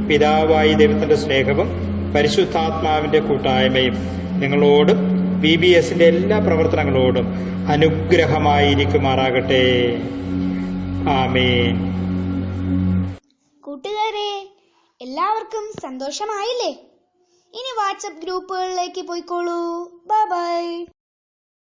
പിതാവായ ദൈവത്തിന്റെ സ്നേഹവും പരിശുദ്ധാത്മാവിന്റെ കൂട്ടായ്മയും നിങ്ങളോടും VBSന്റെ എല്ലാ പ്രവർത്തനങ്ങളോടും അനുഗ്രഹമായിരിക്കുമാറാകട്ടെ. ആമേൻ. കൂട്ടുകാരെ, എല്ലാവർക്കും സന്തോഷമായില്ലേ? ഇനി വാട്സപ്പ് ഗ്രൂപ്പുകളിലേക്ക് പോയിക്കോളൂ. Bye bye.